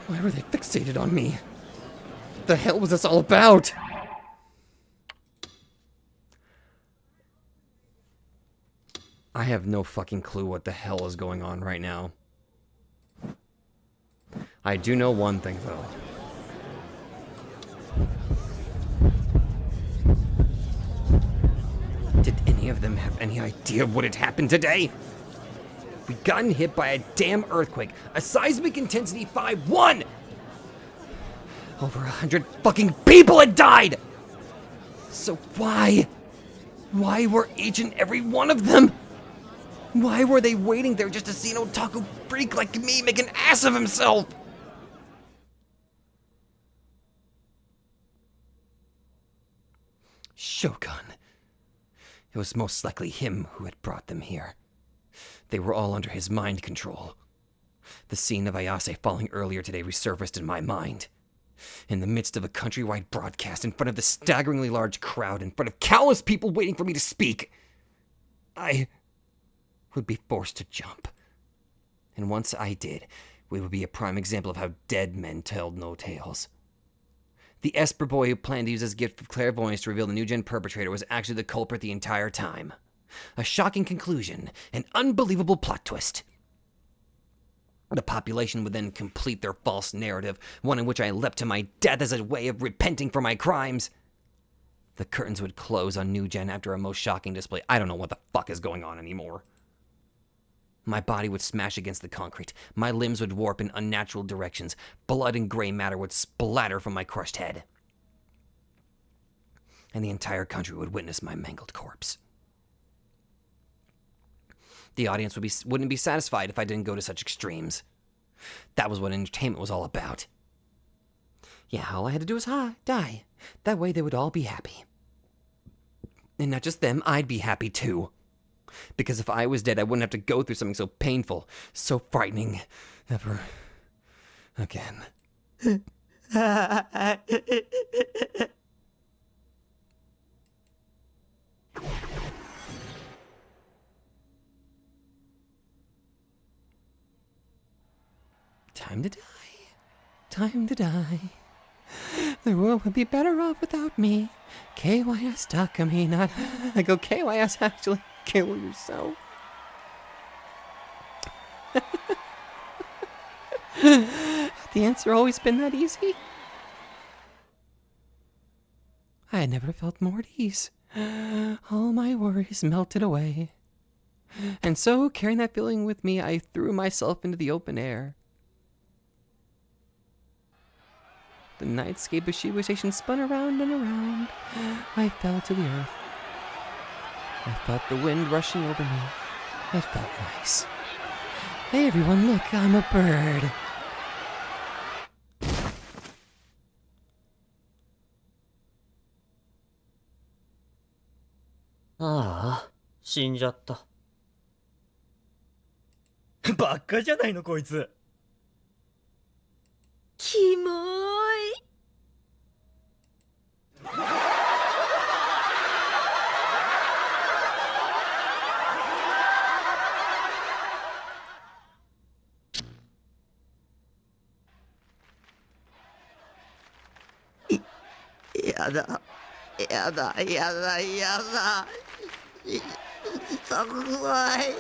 Why were they fixated on me? What the hell was this all about? I have no fucking clue what the hell is going on right now. I do know one thing, though. Did any of them have any idea what had happened today? We'd gotten hit by a damn earthquake, a seismic intensity 5.1! Over 100 fucking people had died! So why? Why were each and every one of them? Why were they waiting there just to see an otaku freak like me make an ass of himself? Shogun. It was most likely him who had brought them here. They were all under his mind control. The scene of Ayase falling earlier today resurfaced in my mind. In the midst of a countrywide broadcast, in front of the staggeringly large crowd, in front of countless people waiting for me to speak, I would be forced to jump. And once I did, we would be a prime example of how dead men told no tales. The Esper Boy who planned to use his gift of clairvoyance to reveal the new gen perpetrator was actually the culprit the entire time. A shocking conclusion, an unbelievable plot twist. The population would then complete their false narrative, one in which I leapt to my death as a way of repenting for my crimes. The curtains would close on New Gen after a most shocking display. I don't know what the fuck is going on anymore. My body would smash against the concrete. My limbs would warp in unnatural directions. Blood and gray matter would splatter from my crushed head. And the entire country would witness my mangled corpse. The audience wouldn't be satisfied if I didn't go to such extremes. That was what entertainment was all about. Yeah, all I had to do was die. That way they would all be happy. And not just them, I'd be happy too. Because if I was dead, I wouldn't have to go through something so painful, so frightening, ever again. Time to die. Time to die. The world would be better off without me. KYS Takami, not... I go, KYS, actually, kill yourself. Had the answer always been that easy? I had never felt more at ease. All my worries melted away. And so, carrying that feeling with me, I threw myself into the open air. The nightscape of Shibuya Station spun around and around. I fell to the earth. I felt the wind rushing over me. It felt nice. Hey everyone, look, I'm a bird. Ah, 死んじゃった。バッカじゃないのこいつ。キモい。やだやだやだやだ怖い。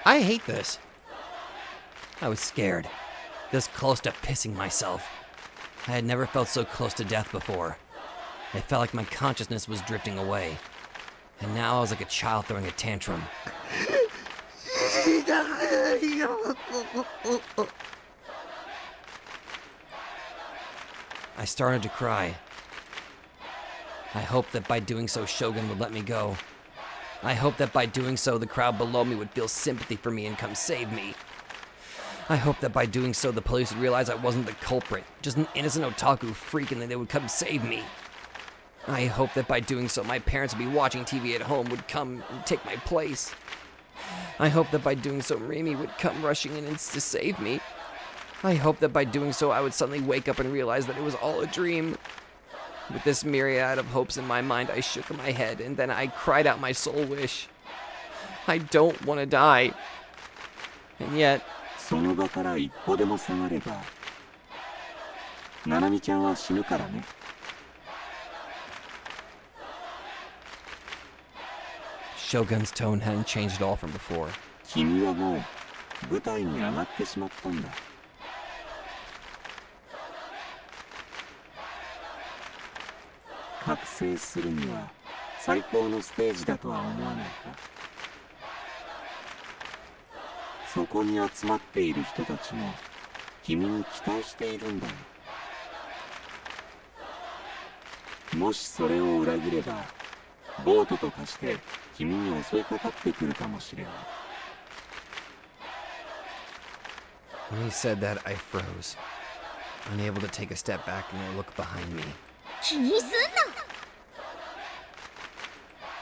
I hate this. I was scared. This close to pissing myself. I had never felt so close to death before. It felt like my consciousness was drifting away. And now I was like a child throwing a tantrum. I started to cry. I hoped that by doing so, Shogun would let me go. I hoped that by doing so, the crowd below me would feel sympathy for me and come save me. I hoped that by doing so, the police would realize I wasn't the culprit, just an innocent otaku freak, and that they would come save me. I hoped that by doing so, my parents would be watching TV at home, would come and take my place. I hoped that by doing so, Remy would come rushing in to save me. I hoped that by doing so, I would suddenly wake up and realize that it was all a dream. With this myriad of hopes in my mind, I shook my head, and then I cried out my soul wish. I don't want to die. And yet... その場から一歩でも下がれば、ナナミちゃんは死ぬからね。Shogun's tone hadn't changed at all from before. 君はもう舞台に上がってしまったんだ。覚醒するには最高のステージだとは思わないか。そこに集まっている人たちも君に期待しているんだよ。もしそれを裏切れば、ボートと化して君に襲いかかってくるかもしれない。When he said that, I froze, unable to take a step back and look behind me. 気にすんな。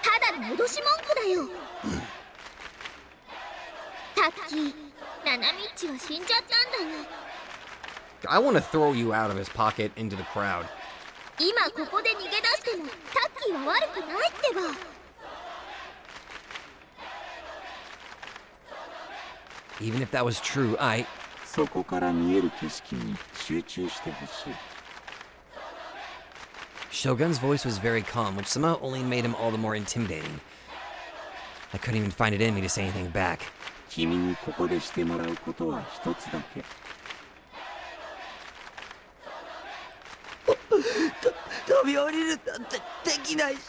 ただの脅し文句だよ。タッキー、ナナミッチは死んじゃったんだよ。I want to throw you out of his pocket into the crowd. 今ここで逃げ出してもタッキーは悪くないってば。Even if that was true, そこから見える景色に集中してほしい。Shogun's voice was very calm, which somehow only made him all the more intimidating. I couldn't even find it in me to say anything back. 君にここでしてもらうことは一つだけ。飛び降りるなんてできない。死ん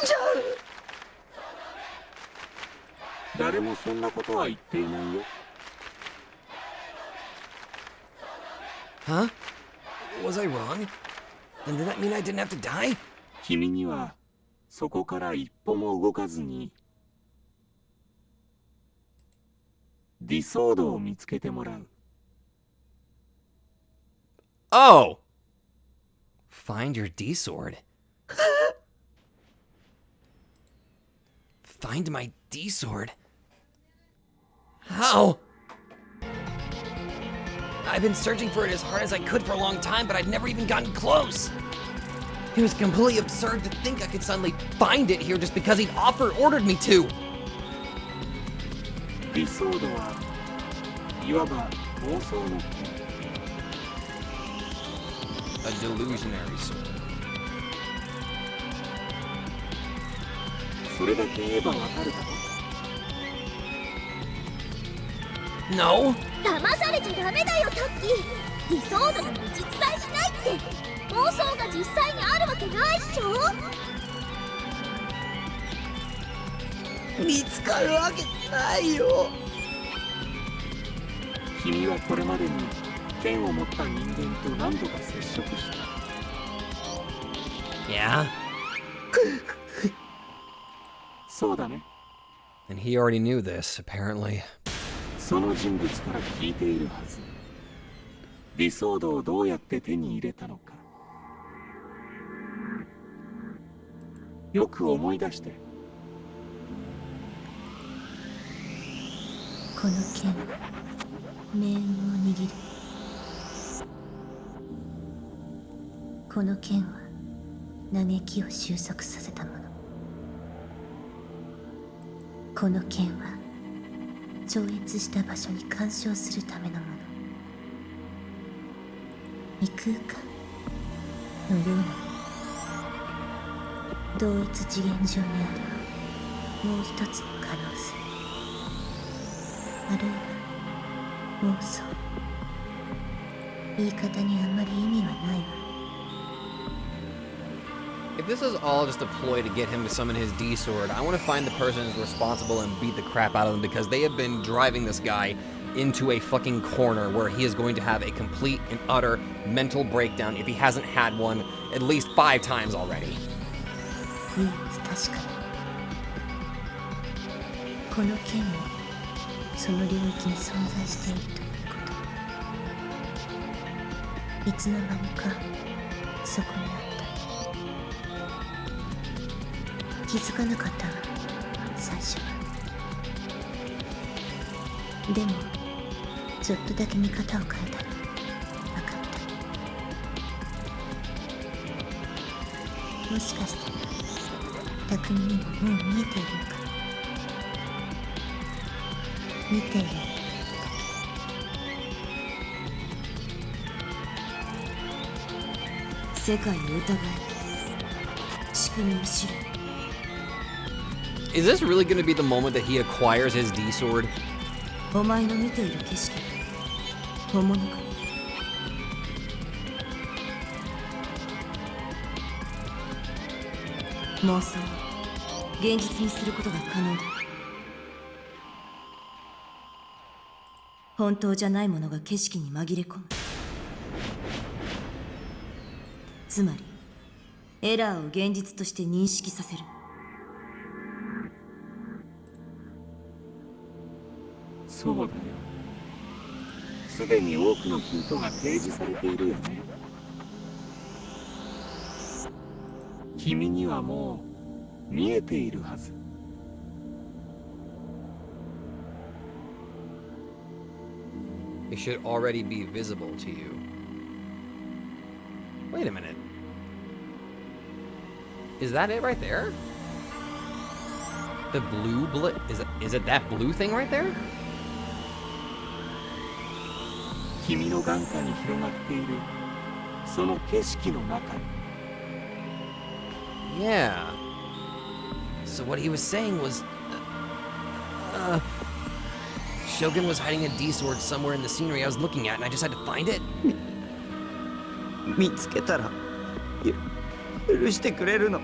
じゃう。誰もそんなことは言っていないよ。Huh? Was I wrong? And did that mean I didn't have to die? 君にはそこから一歩も動かずにディソードを見つけてもらう。Oh! Find your D-sword. Find my D-sword? How? I've been searching for it as hard as I could for a long time, but I'd never even gotten close. It was completely absurd to think I could suddenly find it here just because he'd ordered me to. ディソードはいわば妄想の剣。A delusionary sword. それだけ言えばわかるだろ。No? 騙されちゃダメだよタッキー。ディソードなんて実在しないって。妄想が実際にあるわけないっしょ。見つかるわけないよ。君はこれまでに剣を持った人間と何度か接触した。Yeah? そうだね。And he already knew this, apparently. その人物から聞いているはず。ディソードをどうやって手に入れたのか。よく思い出して。この剣命運を握る。この剣は嘆きを収束させたもの。この剣は超越した場所に干渉するためのもの。異空間のようなもの。同一次元上にあるもう一つの可能性、あるいは妄想。言い方にあんまり意味はないわ。If this is all just a ploy to get him to summon his D-sword, I want to find the person who's responsible and beat the crap out of them because they have been driving this guy into a fucking corner where he is going to have a complete and utter mental breakdown if he hasn't had one at least 5 times already. 唯一確かにこの剣もその領域に存在しているということいつの間にかそこにあった気づかなかったわ最初はでもちょっとだけ見方を変えたら分かったもしかしたら匠にももう見えているのか見ている世界を疑い仕組みを知る Is this really going to be the moment that he acquires his D sword? お前の見ている景色本物か妄想現実にすることが可能だ本当じゃないものが景色に紛れ込むつまりエラーを現実として認識させるそうだよすでに多くのヒントが提示されているよね君にはもう見えているはず It should already be visible to you. Wait a minute. Is that it right there? The blue is it that blue thing right there? 君の眼下に広がっているその景色の中に Yeah. So what he was saying was, Shogun was hiding a D sword somewhere in the scenery I was looking at, and I just had to find it. 見つけたら許してくれるの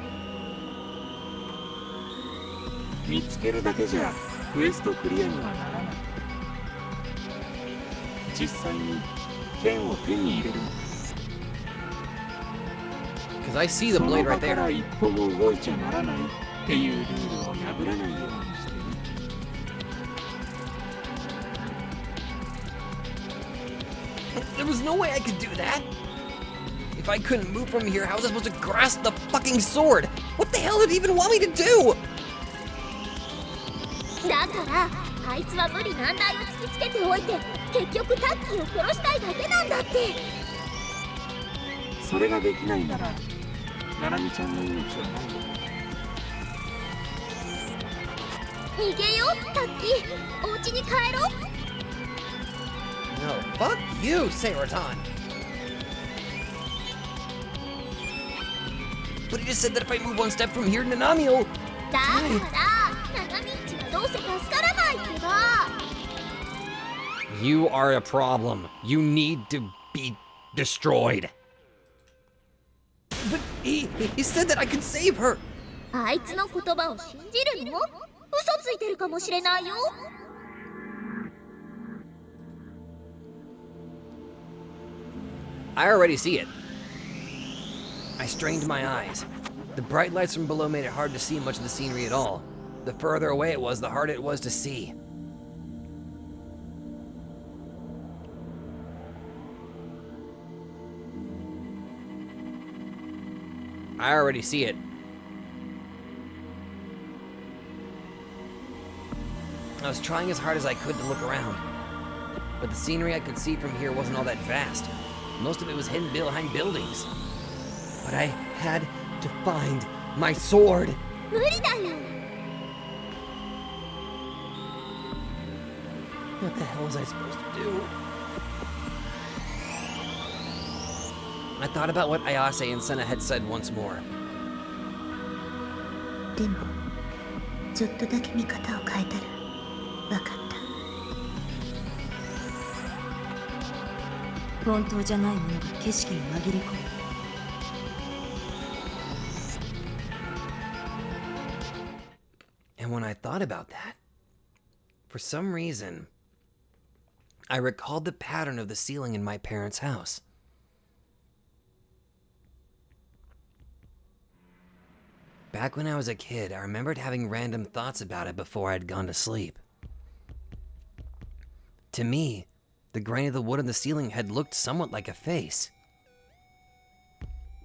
見つけるだけじゃクエストクリアにはならない実際に剣を手に入れる Because I see the blade right その場から there. 一歩も動いちゃならないっていうルールを破らないようにしてる There was no way I could do that. If I couldn't move from here, how was I supposed to grasp the fucking sword? What the hell did he even want me to do? だからあいつは無理難題を突きつけておいて結局タッキーを殺したいだけなんだってそれができないならナナミちゃんの命はないよ逃げよタッキーお家に帰ろう No, fuck you, Seiratan. But he just said that if I move one step from here, Nanami-will... だからナナミッチはどうせ助からないってば You are a problem. You need to be destroyed. But he said that I could save her. あいつの言葉を信じるの嘘ついてるかもしれないよ I already see it. I strained my eyes. The bright lights from below made it hard to see much of the scenery at all. The further away it was, the harder it was to see. I already see it. I was trying as hard as I could to look around, but the scenery I could see from here wasn't all that vast. Most of it was hidden behind buildings. But I had to find my sword. 無理だよ What the hell was I supposed to do? I thought about what Ayase and Senna had said once more. でもちょっとだけ見方を変えたら分かった本当じゃないものが景色に紛れ込む And when I thought about that, for some reason, I recalled the pattern of the ceiling in my parents' house. Back when I was a kid, I remembered having random thoughts about it before I'd gone to sleep. To me, the grain of the wood on the ceiling had looked somewhat like a face.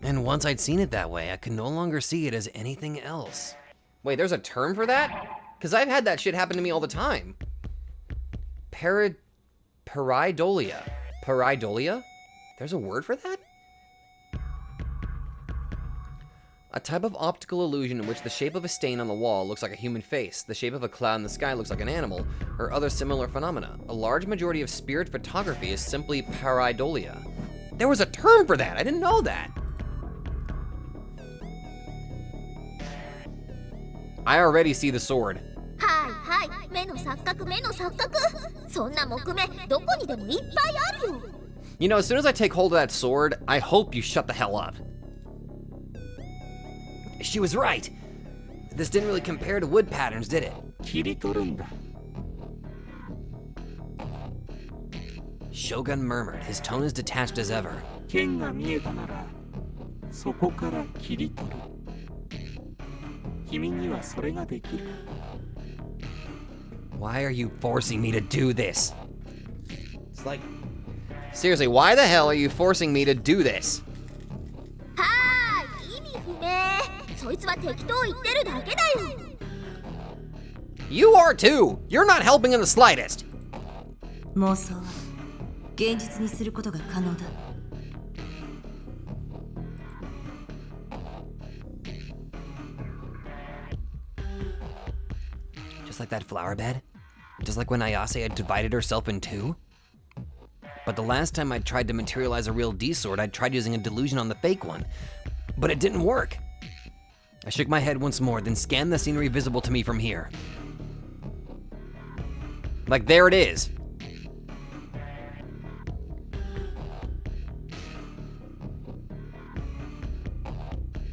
And once I'd seen it that way, I could no longer see it as anything else. Wait, there's a term for that? Because I've had that shit happen to me all the time. Pareidolia. Pareidolia? There's a word for that? A type of optical illusion in which the shape of a stain on the wall looks like a human face, the shape of a cloud in the sky looks like an animal, or other similar phenomena. A large majority of spirit photography is simply pareidolia. There was a term for that! I didn't know that! I already see the sword. You know, as soon as I take hold of that sword, I hope you shut the hell up. She was right. This didn't really compare to wood patterns, did it? Shogun murmured, his tone as detached as ever. Why are you forcing me to do this? It's like, seriously, why the hell are you forcing me to do this? You are too! You're not helping in the slightest! Just like that flower bed? Just like when Ayase had divided herself in two? But the last time I tried to materialize a real D-sword, I tried using a delusion on the fake one. But it didn't work. I shook my head once more, then scanned the scenery visible to me from here. Like, there it is.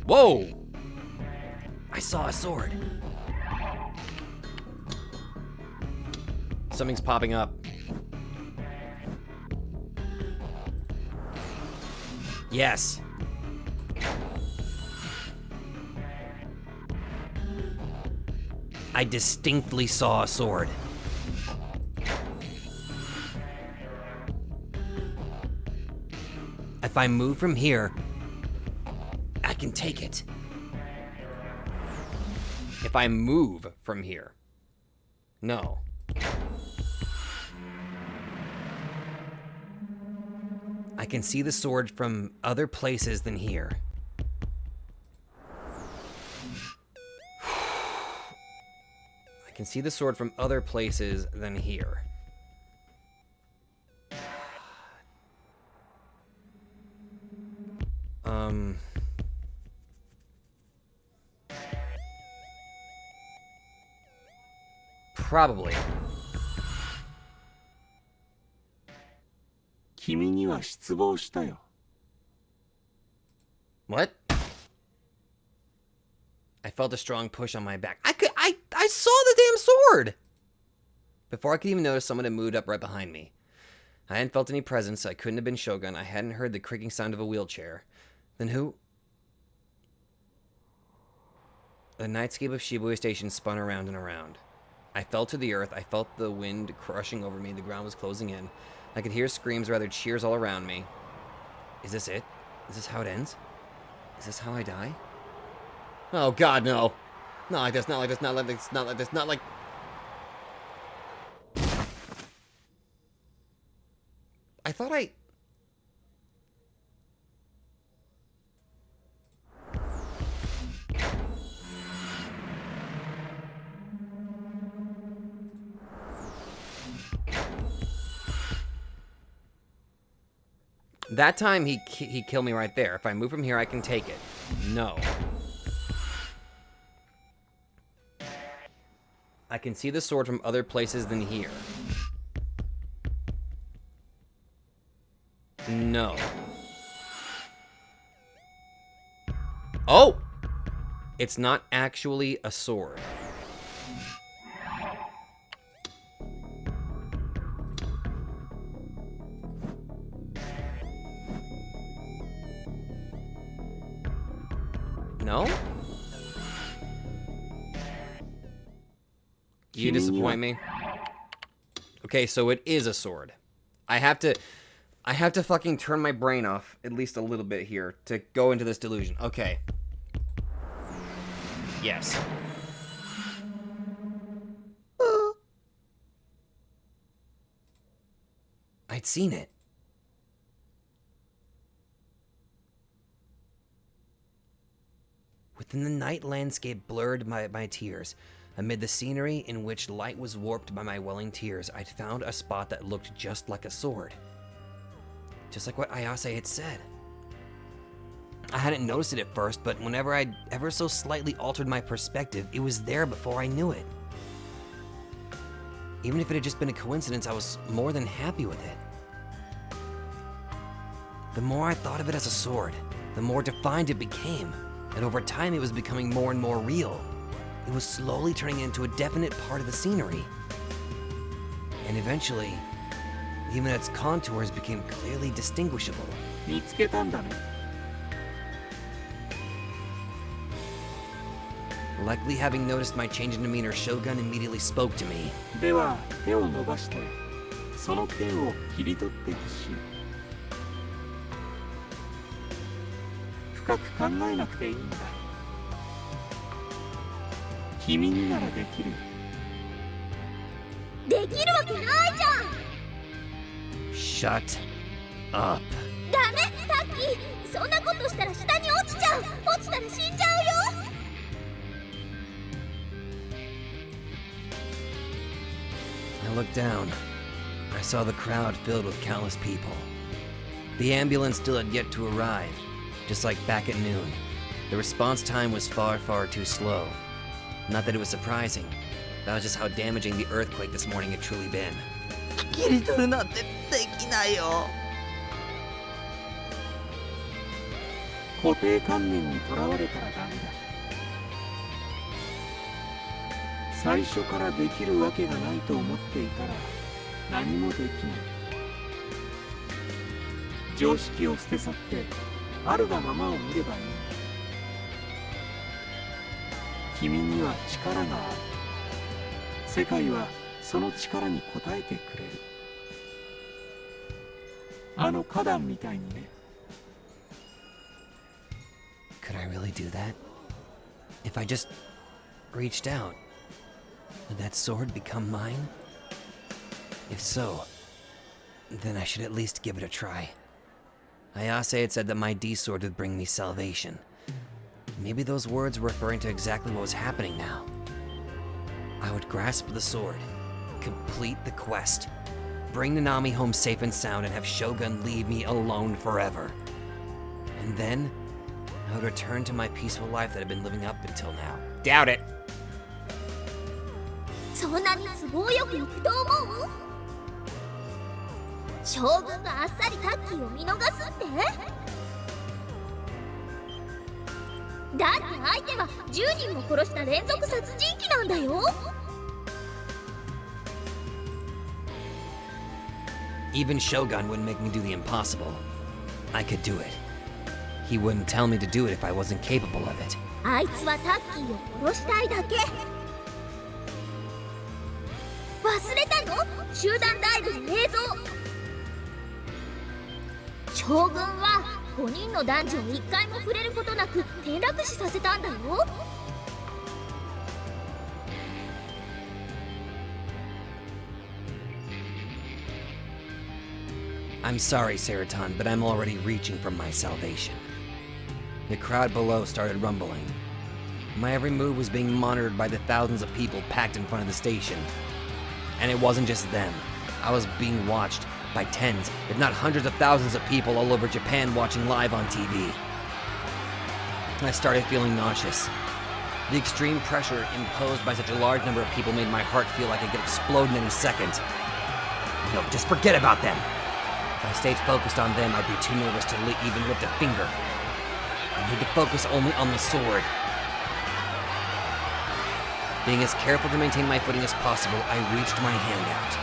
Whoa! I saw a sword. Something's popping up. Yes. I distinctly saw a sword. If I move from here, I can take it. If I move from here. No. I can see the sword from other places than here. I can see the sword from other places than here. Probably. What? I felt a strong push on my back. I saw the damn sword! Before I could even notice, someone had moved up right behind me. I hadn't felt any presence, so I couldn't have been Shogun. I hadn't heard the creaking sound of a wheelchair. Then who? The nightscape of Shibuya Station spun around and around. I fell to the earth. I felt the wind crushing over me. The ground was closing in. I could hear screams, rather cheers all around me. Is this it? Is this how it ends? Is this how I die? Oh God, no. Not like this, not like this, not like this, not like this, not like... I thought I... That time he killed me right there. If I move from here, I can take it. No. I can see the sword from other places than here. No. Oh! It's not actually a sword. No? You disappoint me. Okay, so it is a sword. I have to fucking turn my brain off at least a little bit here to go into this delusion. Okay. Yes. I'd seen it. Within the night landscape blurred by my tears. Amid the scenery in which light was warped by my welling tears, I'd found a spot that looked just like a sword. Just like what Ayase had said. I hadn't noticed it at first, but whenever I'd ever so slightly altered my perspective, it was there before I knew it. Even if it had just been a coincidence, I was more than happy with it. The more I thought of it as a sword, the more defined it became, and over time it was becoming more and more real. It was slowly turning into a definite part of the scenery. And eventually, even its contours became clearly distinguishable. 見つけたんだね。 Likely having noticed my change in demeanor, Shogun immediately spoke to me. では手を伸ばしてその剣を切り取ってほしい。深く考えなくていいんだ。君にならできる。できるわけないじゃん。 Shut up. ダメ、タッキー。そんなことしたら下に落ちちゃう。落ちたら死んじゃうよ。 I looked down. I saw the crowd filled with countless people. The ambulance still had yet to arrive. Just like back at noon, the response time was far, far too slow. Not that it was surprising. That was just how damaging the earthquake this morning had truly been. 切り取るなんてできないよ。固定観念にとらわれたらダメだ。最初からできるわけがないと思っていたら何もできない。常識を捨て去ってあるがままを見ればいいんだ。君には力がある。世界はその力に応えてくれる。あの花壇みたいにね。 Could I really do that? If I just reached out, would that sword become mine? If so, then I should at least give it a try. Ayase had said that my D-sword would bring me salvation. Maybe those words were referring to exactly what was happening now. I would grasp the sword, complete the quest, bring Nanami home safe and sound, and have Shogun leave me alone forever. And then, I would return to my peaceful life that I'd been living up until now. Doubt it! そんなに都合よくいくと思う？将軍があっさりタッキーを見逃すって？だって相手は10人も殺した連続殺人鬼なんだよ。 Even Shogun wouldn't make me do the impossible. I could do it. He wouldn't tell me to do it if I wasn't capable of it. あいつはタッキーを殺したいだけ。忘れたの？集団ライブの映像。将軍は5人の男女を1回も触れることなく転落死させたんだよ。 I'm sorry, Seraton, but I'm already reaching for my salvation. The crowd below started rumbling. My every move was being monitored by the thousands of people packed in front of the station. And it wasn't just them. I was being watched by tens, if not hundreds of thousands of people all over Japan watching live on TV. I started feeling nauseous. The extreme pressure imposed by such a large number of people made my heart feel like it could explode in any second. No, just forget about them. If I stayed focused on them, I'd be too nervous to even lift a finger. I need to focus only on the sword. Being as careful to maintain my footing as possible, I reached my hand out.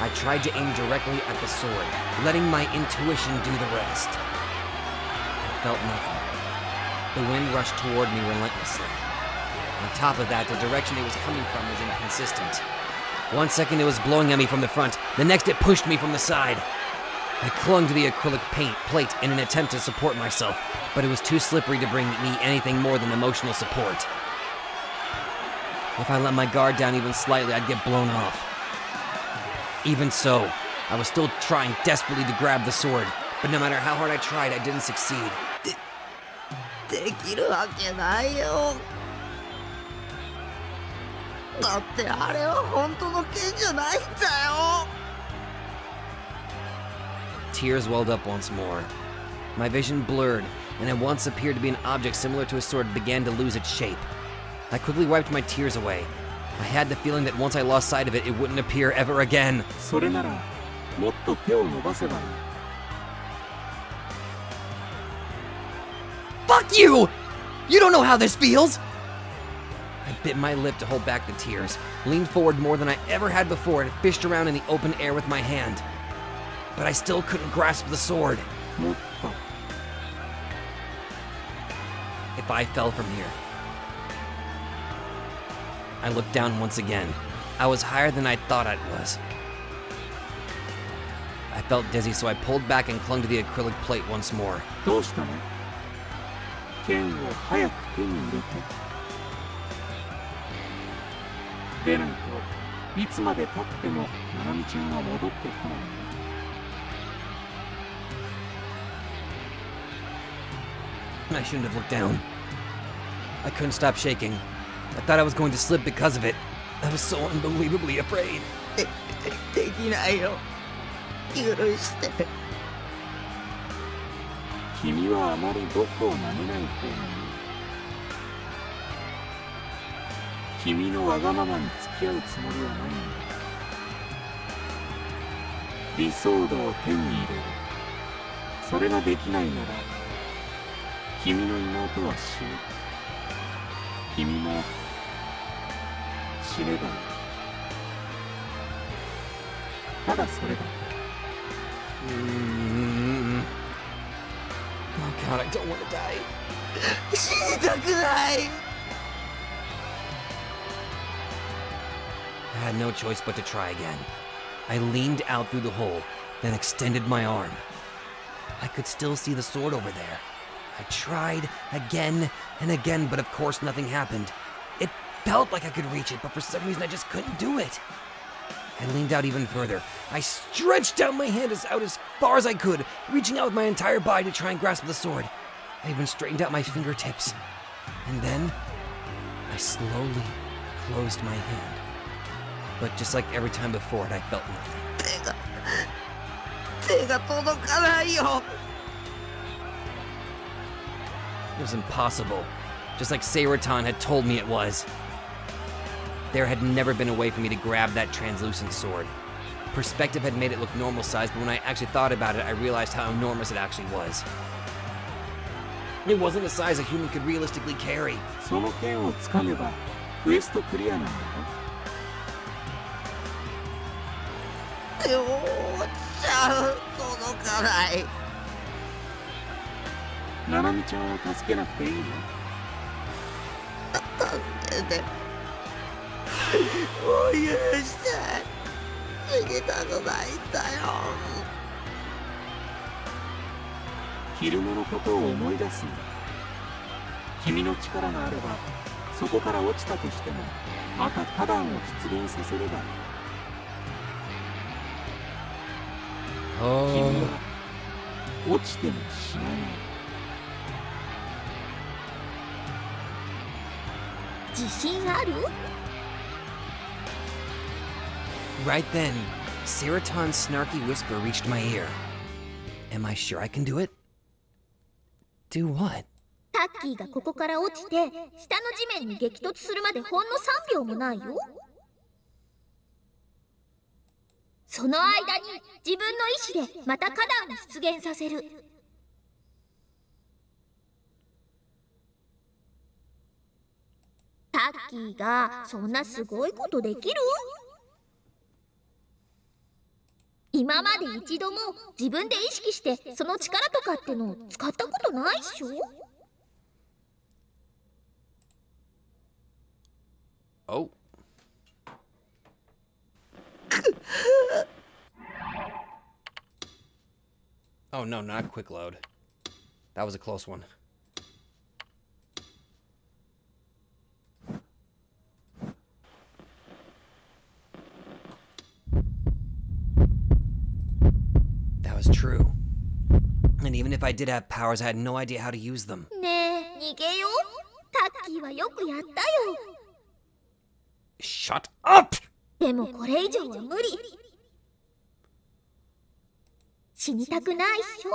I tried to aim directly at the sword, letting my intuition do the rest. I felt nothing. The wind rushed toward me relentlessly. On top of that, the direction it was coming from was inconsistent. One second it was blowing at me from the front, the next it pushed me from the side. I clung to the acrylic paint plate in an attempt to support myself, but it was too slippery to bring me anything more than emotional support. If I let my guard down even slightly, I'd get blown off. Even so, I was still trying desperately to grab the sword, but no matter how hard I tried, I didn't succeed. できるわけないよ。だってあれは本当の剣じゃないんだよ。Tears welled up once more. My vision blurred, and at once appeared to be an object similar to a sword began to lose its shape. I quickly wiped my tears away. I had the feeling that once I lost sight of it, it wouldn't appear ever again. それならもっと手を伸ばせばいい。 Fuck you! You don't know how this feels! I bit my lip to hold back the tears, leaned forward more than I ever had before, and fished around in the open air with my hand. But I still couldn't grasp the sword. もっと If I fell from here. I looked down once again. I was higher than I thought I was. I felt dizzy, so I pulled back and clung to the acrylic plate once more. どうしたの？剣を早く手に入れて。でないといつまで経ってもナナミちゃんは戻ってこない。 I shouldn't have looked down. I couldn't stop shaking. I thought I was going to slip because of it. I was so unbelievably afraid. できないよ。許して。君はあまり僕を舐めない方がいい。君のわがままに付き合うつもりはないんだ。理想度を手に入れる。それができないなら君の妹は死ぬ。君も死ねばいい。ただそれだけ。Oh god, I don't want to die. 死にたくない。 I had no choice but to try again. I leaned out through the hole, then extended my arm. I could still see the sword over there. I tried again and again, but of course nothing happened. It felt like I could reach it, but for some reason I just couldn't do it. I leaned out even further. I stretched out my hand out as far as I could, reaching out with my entire body to try and grasp the sword. I even straightened out my fingertips. And then, I slowly closed my hand. But just like every time before it, I felt nothing. 手が届かないよ。 It was impossible, just like Seiratan had told me it was. There had never been a way for me to grab that translucent sword. Perspective had made it look normal sized, but when I actually thought about it, I realized how enormous it actually was. It wasn't the size a human could realistically carry. その剣を掴めばクエストクリアなんだよ。でもちゃん届かない。ナナミちゃんを助けなくていいの？助けて。もう許して。死にたくないんだよ。昼間のことを思い出すんだ。君の力があればそこから落ちたとしてもまた花壇を出現させればいい。君は落ちても死なない。自信ある？ Right then, Seiratan's snarky whisper reached my ear. Am I sure I can do it? Do what? タッキーがここから落ちて下の地面に激突するまでほんの3秒もないよ。その間に自分の意志でまた花壇を出現させる。タッキーがそんなすごいことできる？今まで一度も自分で意識してその力とかってのを使ったことないっしょ？ Oh no, not quick load. That was a close one. That was true. And even if I did have powers, I had no idea how to use them. ねえ、逃げよう。タッキーはよくやったよ。 Shut up! でもこれ以上は無理。死にたくないっしょ。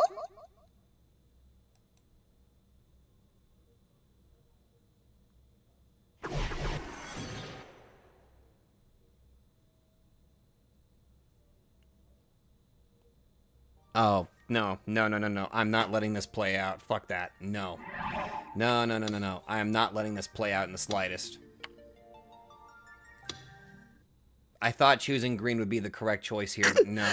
Oh, no. I'm not letting this play out. Fuck that. No. No. I am not letting this play out in the slightest. I thought choosing green would be the correct choice here, but no.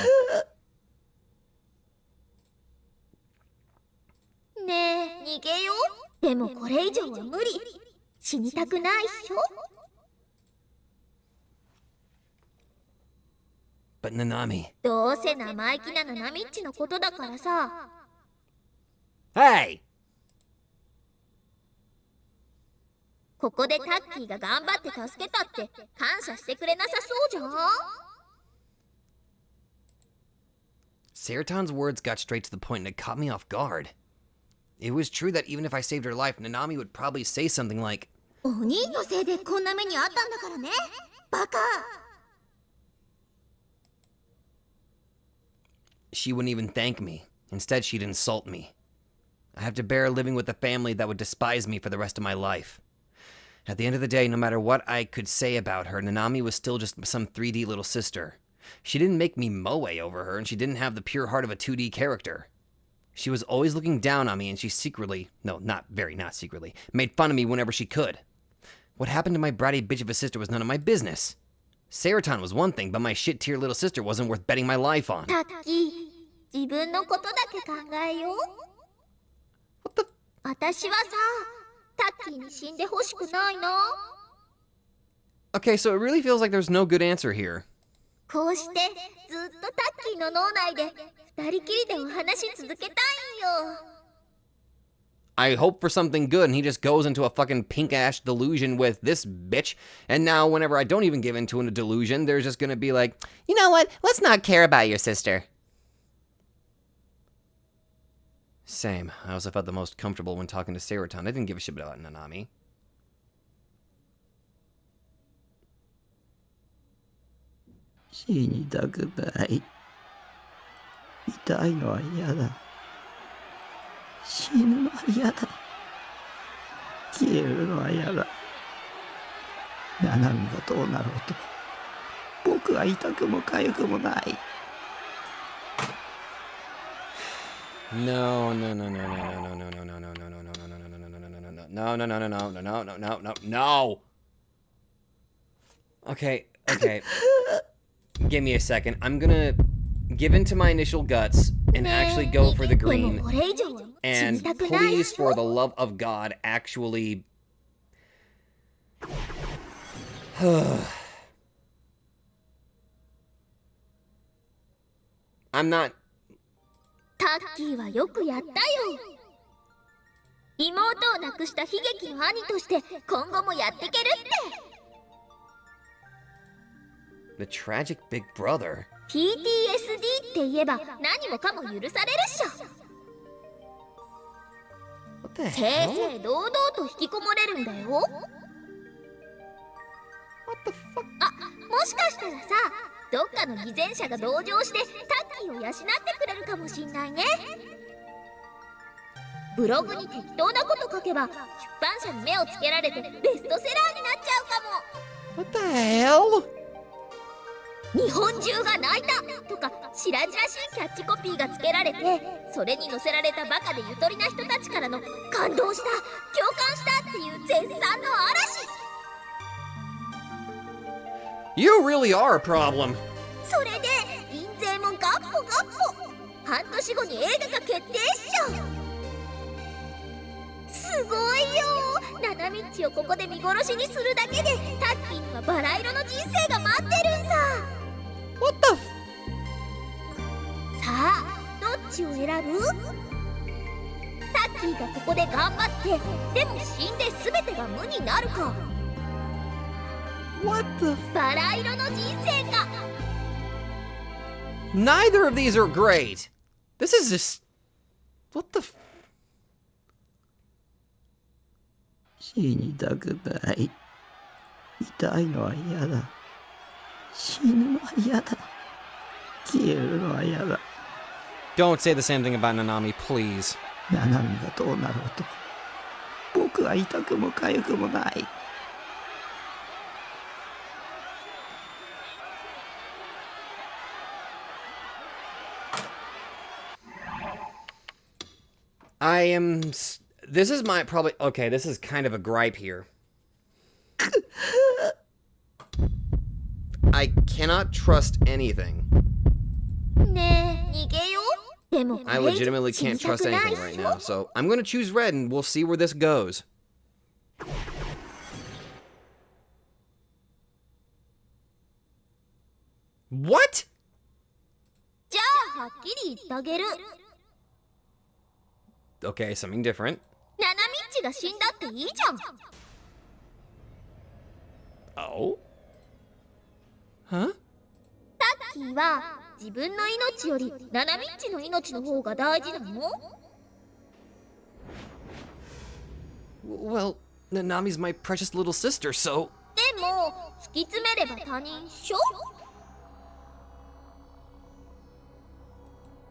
ねえ、逃げよう。でもこれ以上は無理。死にたくないっしょ。 But Nanami. どうせ生意気なナナミッチのことだからさ。 Hey! ここでタッキーが頑張って助けたって感謝してくれなさそうじゃん。 Seraton's words got straight to the point and it caught me off guard. It was true that even if I saved her life, Nanami would probably say something like, お兄のせいでこんな目にあったんだからね。バカ。 She wouldn't even thank me. Instead, she'd insult me. I have to bear living with a family that would despise me for the rest of my life. At the end of the day, no matter what I could say about her, Nanami was still just some 3D little sister. She didn't make me moe over her, and she didn't have the pure heart of a 2D character. She was always looking down on me, and she secretly, not secretly, made fun of me whenever she could. What happened to my bratty bitch of a sister was none of my business. Seraton was one thing, but my shit-tier little sister wasn't worth betting my life on. タッキー、自分のことだけ考えよう。 What the? 私はさ、タッキーに死んでほしくないな。 Okay, so it really feels like there's no good answer here. こうしてずっとタッキーの脳内で二人きりでお話し続けたいんよ。 I hope for something good, and he just goes into a fucking pink-ash delusion with this bitch, and now whenever I don't even give into a delusion, there's just gonna be like, you know what, let's not care about your sister. Same. I also felt the most comfortable when talking to Seraton. I didn't give a shit about Nanami. 死にたくない。痛いのは嫌だ。死ぬのは嫌だ。消えるのは嫌だ。ナナミがどうなろうと僕は痛くも痒くもない。 No. Okay. Give me a second. I'm gonna give in to my initial guts and actually go for the green. And please, for the love of God, actually... I'm not... タッキーはよくやったよ。妹を亡くした悲劇の兄として今後もやっていけるって。 The tragic big brother? PTSD って言えば何もかも許されるっしょ。 What the 正 hell? 々堂々と引きこもれるんだよ。 What the fuck? あ、もしかしたらさ、どっかの偽善者が同情してタッキーを養ってくれるかもしんないね。ブログに適当なこと書けば出版社に目をつけられてベストセラーになっちゃうかも。 What the hell? 日本中が泣いたとか白々しいキャッチコピーがつけられて、それに載せられたバカでゆとりな人たちからの感動した、共感したっていう絶賛の嵐。 You really are a problem. それで印税もガッポガッポ。半年後に映画が決定っしょ。すごいよ。ナナミッチをここで見殺しにするだけでタッキーにはバラ色の人生が待ってるんさ。 What the f... さあ、どっちちを選ぶ？タッキーがここで頑張ってでも死んで全てが無になるか、 What the? バラ色の人生か。 Neither of these are great. This is just. What the? 死にたくない。痛いのは嫌だ。死ぬのは嫌だ。消えるのは嫌だ。 Don't say the same thing about Nanami, please. ナナミがどうなろうと、僕は痛くも痒くもない。This is my probably. Okay, this is kind of a gripe here. I cannot trust anything. ねえ、逃げよう。でもこ I れ以上 legitimately 死に can't た trust くない anything right now, so I'm gonna choose red and we'll see where this goes. What? じゃあはっきり言ってあげる。 Okay, something different. ナナミッチが死んだっていいじゃん。 Oh? Huh? タッキーは自分の命よりナナミッチの命の方が大事なの？ Well, Nanami's my precious little sister, so... でも突き詰めれば他人っしょ？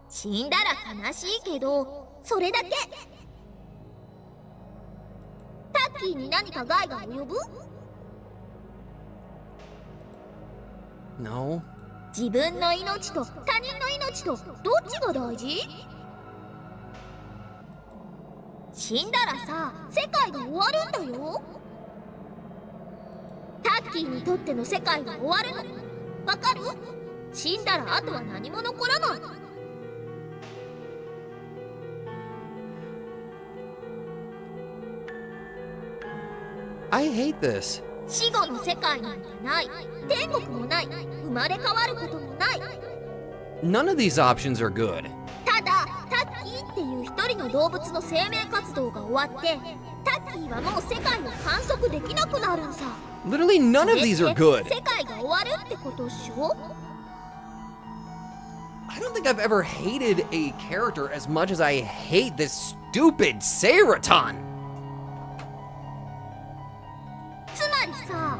死んだら悲しいけどそれだけ。タッキーに何か害が及ぶ？ No. 自分の命と他人の命とどっちが大事？死んだらさ、世界が終わるんだよ。タッキーにとっての世界が終わるの。わかる？死んだらあとは何も残らない。 I hate this. 死後の世界なんてない。天国もない。生まれ変わることもない。 None of these options are good. ただタッキーっていう一人の動物の生命活動が終わってタッキーはもう世界を観測できなくなるんさ。 Literally none of these are good. 世界が終わるってことっしょ？ I don't think I've ever hated a character as much as I hate this stupid Seiroton. つまりさ、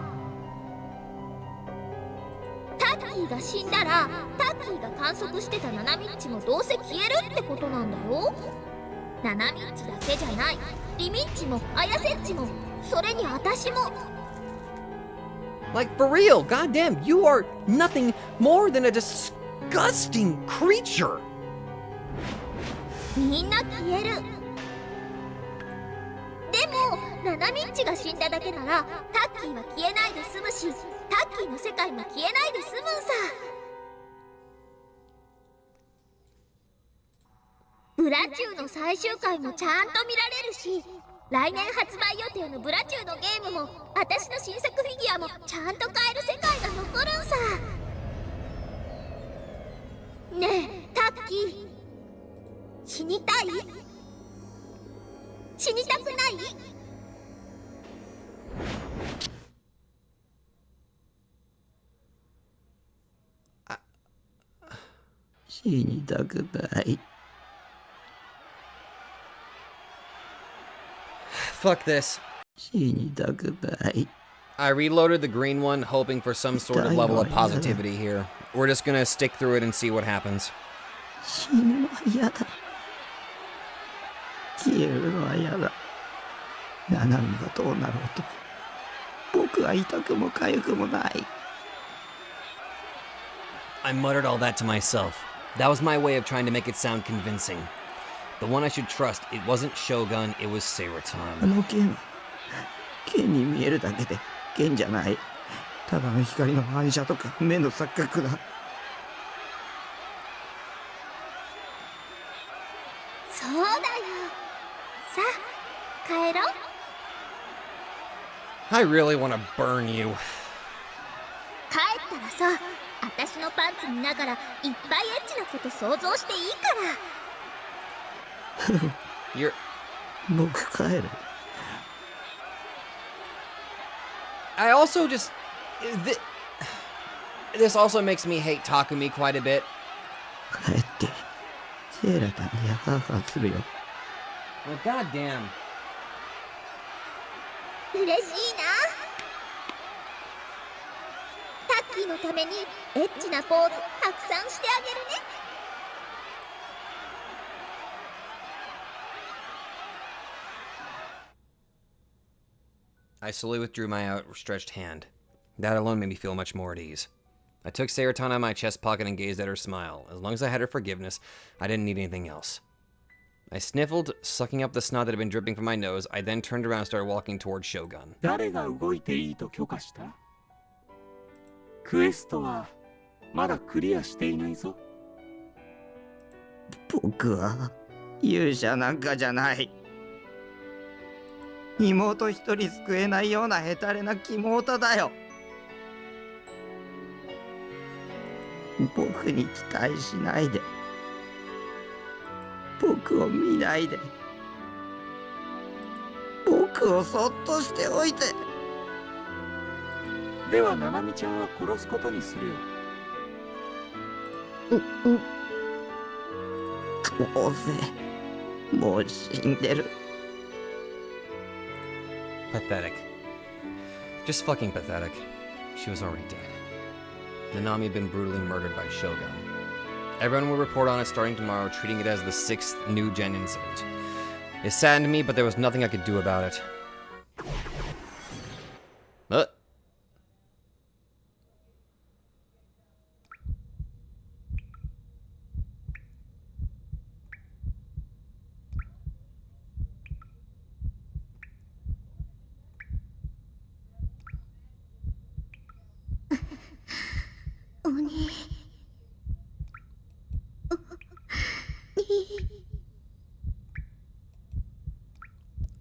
タッキーが死んだらタッキーが観測してたナナミッチもどうせ消えるってことなんだよ。ナナミッチだけじゃない。リミッチもアヤセッチも、それに私も。 Like, for real, goddamn, you are nothing more than a disgusting creature. みんな消える。でもナナミッチが死んだだけならタッキーは消えないで済むし、タッキーの世界も消えないで済むんさ。ブラチューの最終回もちゃんと見られるし、来年発売予定のブラチューのゲームも私の新作フィギュアもちゃんと買える世界が残るんさ。ねえタッキー、死にたい？死にたくない？死にたくない。 Fuck this. 死にたくない。 I reloaded the green one, hoping for some sort of level of positivity here. We're just gonna stick through it and see what happens. 死ぬのは嫌だ。消えるのは嫌だ。ナナミがどうなろうと、僕は痛くも痒くもない。 I muttered all that to myself. That was my way of trying to make it sound convincing. The one I should trust, it wasn't Shogun, it was あ Seiroton. の剣、剣に見えるだけで剣じゃない。ただの光の反射とか目の錯覚だ。そうだよ。さあ帰ろう。 I really want to burn you. 帰ったらさ、私のパンツ見ながらいっぱいエッチなこと想像していいから。You're... 僕帰る。 I also just... This also makes me hate Takumi quite a bit. 帰って、セーラタンにハーハーするよ。 Well, goddamn. 嬉しいな。タッキーのためにエッチなポーズたくさんしてあげるね。I slowly withdrew my outstretched hand. That alone made me feel much more at ease. I took Serotan out of my chest pocket and gazed at her smile. As long as I had her forgiveness, I didn't need anything else. I sniffled, sucking up the snot that had been dripping from my nose. I then turned around and started walking towards Shogun. 誰が動いていいと許可した？クエストはまだクリアしていないぞ。僕は勇者なんかじゃない。妹一人救えないようなヘタレな妹だよ。僕に期待しないで。僕を見ないで。僕をそっとしておいて。ではナナミちゃんは殺すことにするよ。どうせもう死んでる。Pathetic. Just fucking pathetic. She was already dead. Nanami had been brutally murdered by Shogun. Everyone will report on it starting tomorrow, treating it as the 6th new gen incident. It saddened me, but there was nothing I could do about it.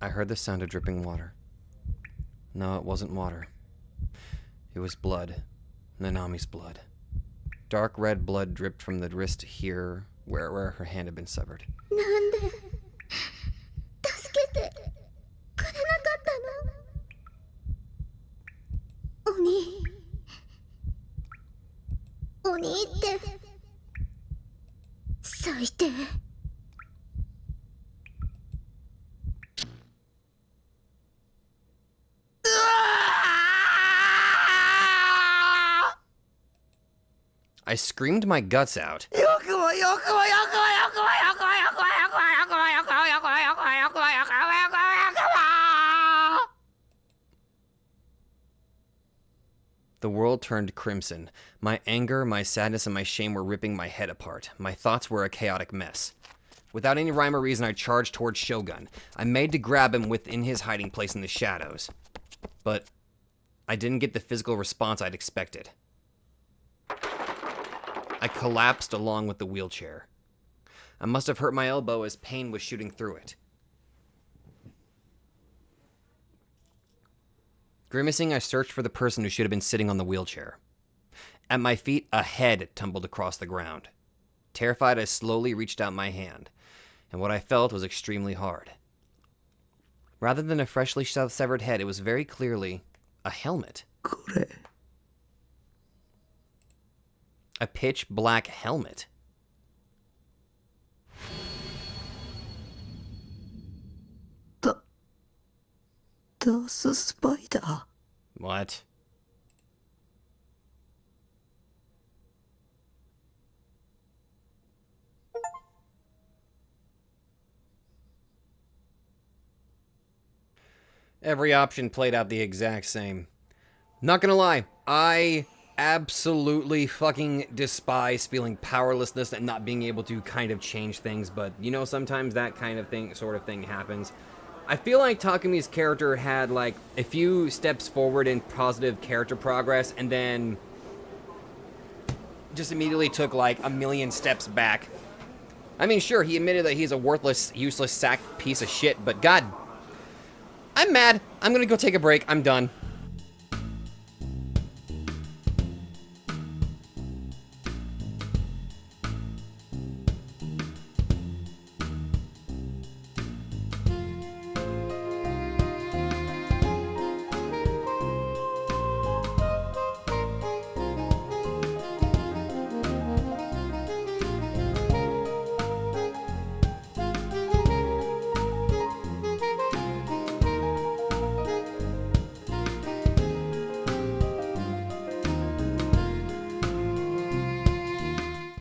I heard the sound of dripping water. No, it wasn't water. It was blood. Nanami's blood. Dark red blood dripped from the wrist here, where her hand had been severed. なんで助けてくれなかったの？鬼って最低。I screamed my guts out. The world turned crimson. My anger, my sadness, and my shame were ripping my head apart. My thoughts were a chaotic mess. Without any rhyme or reason, I charged towards Shogun. I made to grab him within his hiding place in the shadows. But I didn't get the physical response I'd expected. I collapsed along with the wheelchair. I must have hurt my elbow as pain was shooting through it. Grimacing, I searched for the person who should have been sitting on the wheelchair. At my feet, a head tumbled across the ground. Terrified, I slowly reached out my hand, and what I felt was extremely hard. Rather than a freshly severed head, it was very clearly a helmet. A pitch black helmet. That's a spider. What? Every option played out the exact same. Not gonna lie, I absolutely fucking despise feeling powerlessness and not being able to kind of change things, but you know, sometimes that kind of thing, sort of thing happens. I feel like Takumi's character had like a few steps forward in positive character progress and then just immediately took like a million steps back. I mean, sure, he admitted that he's a worthless, useless sack piece of shit, but god, I'm mad. I'm gonna go take a break. I'm done.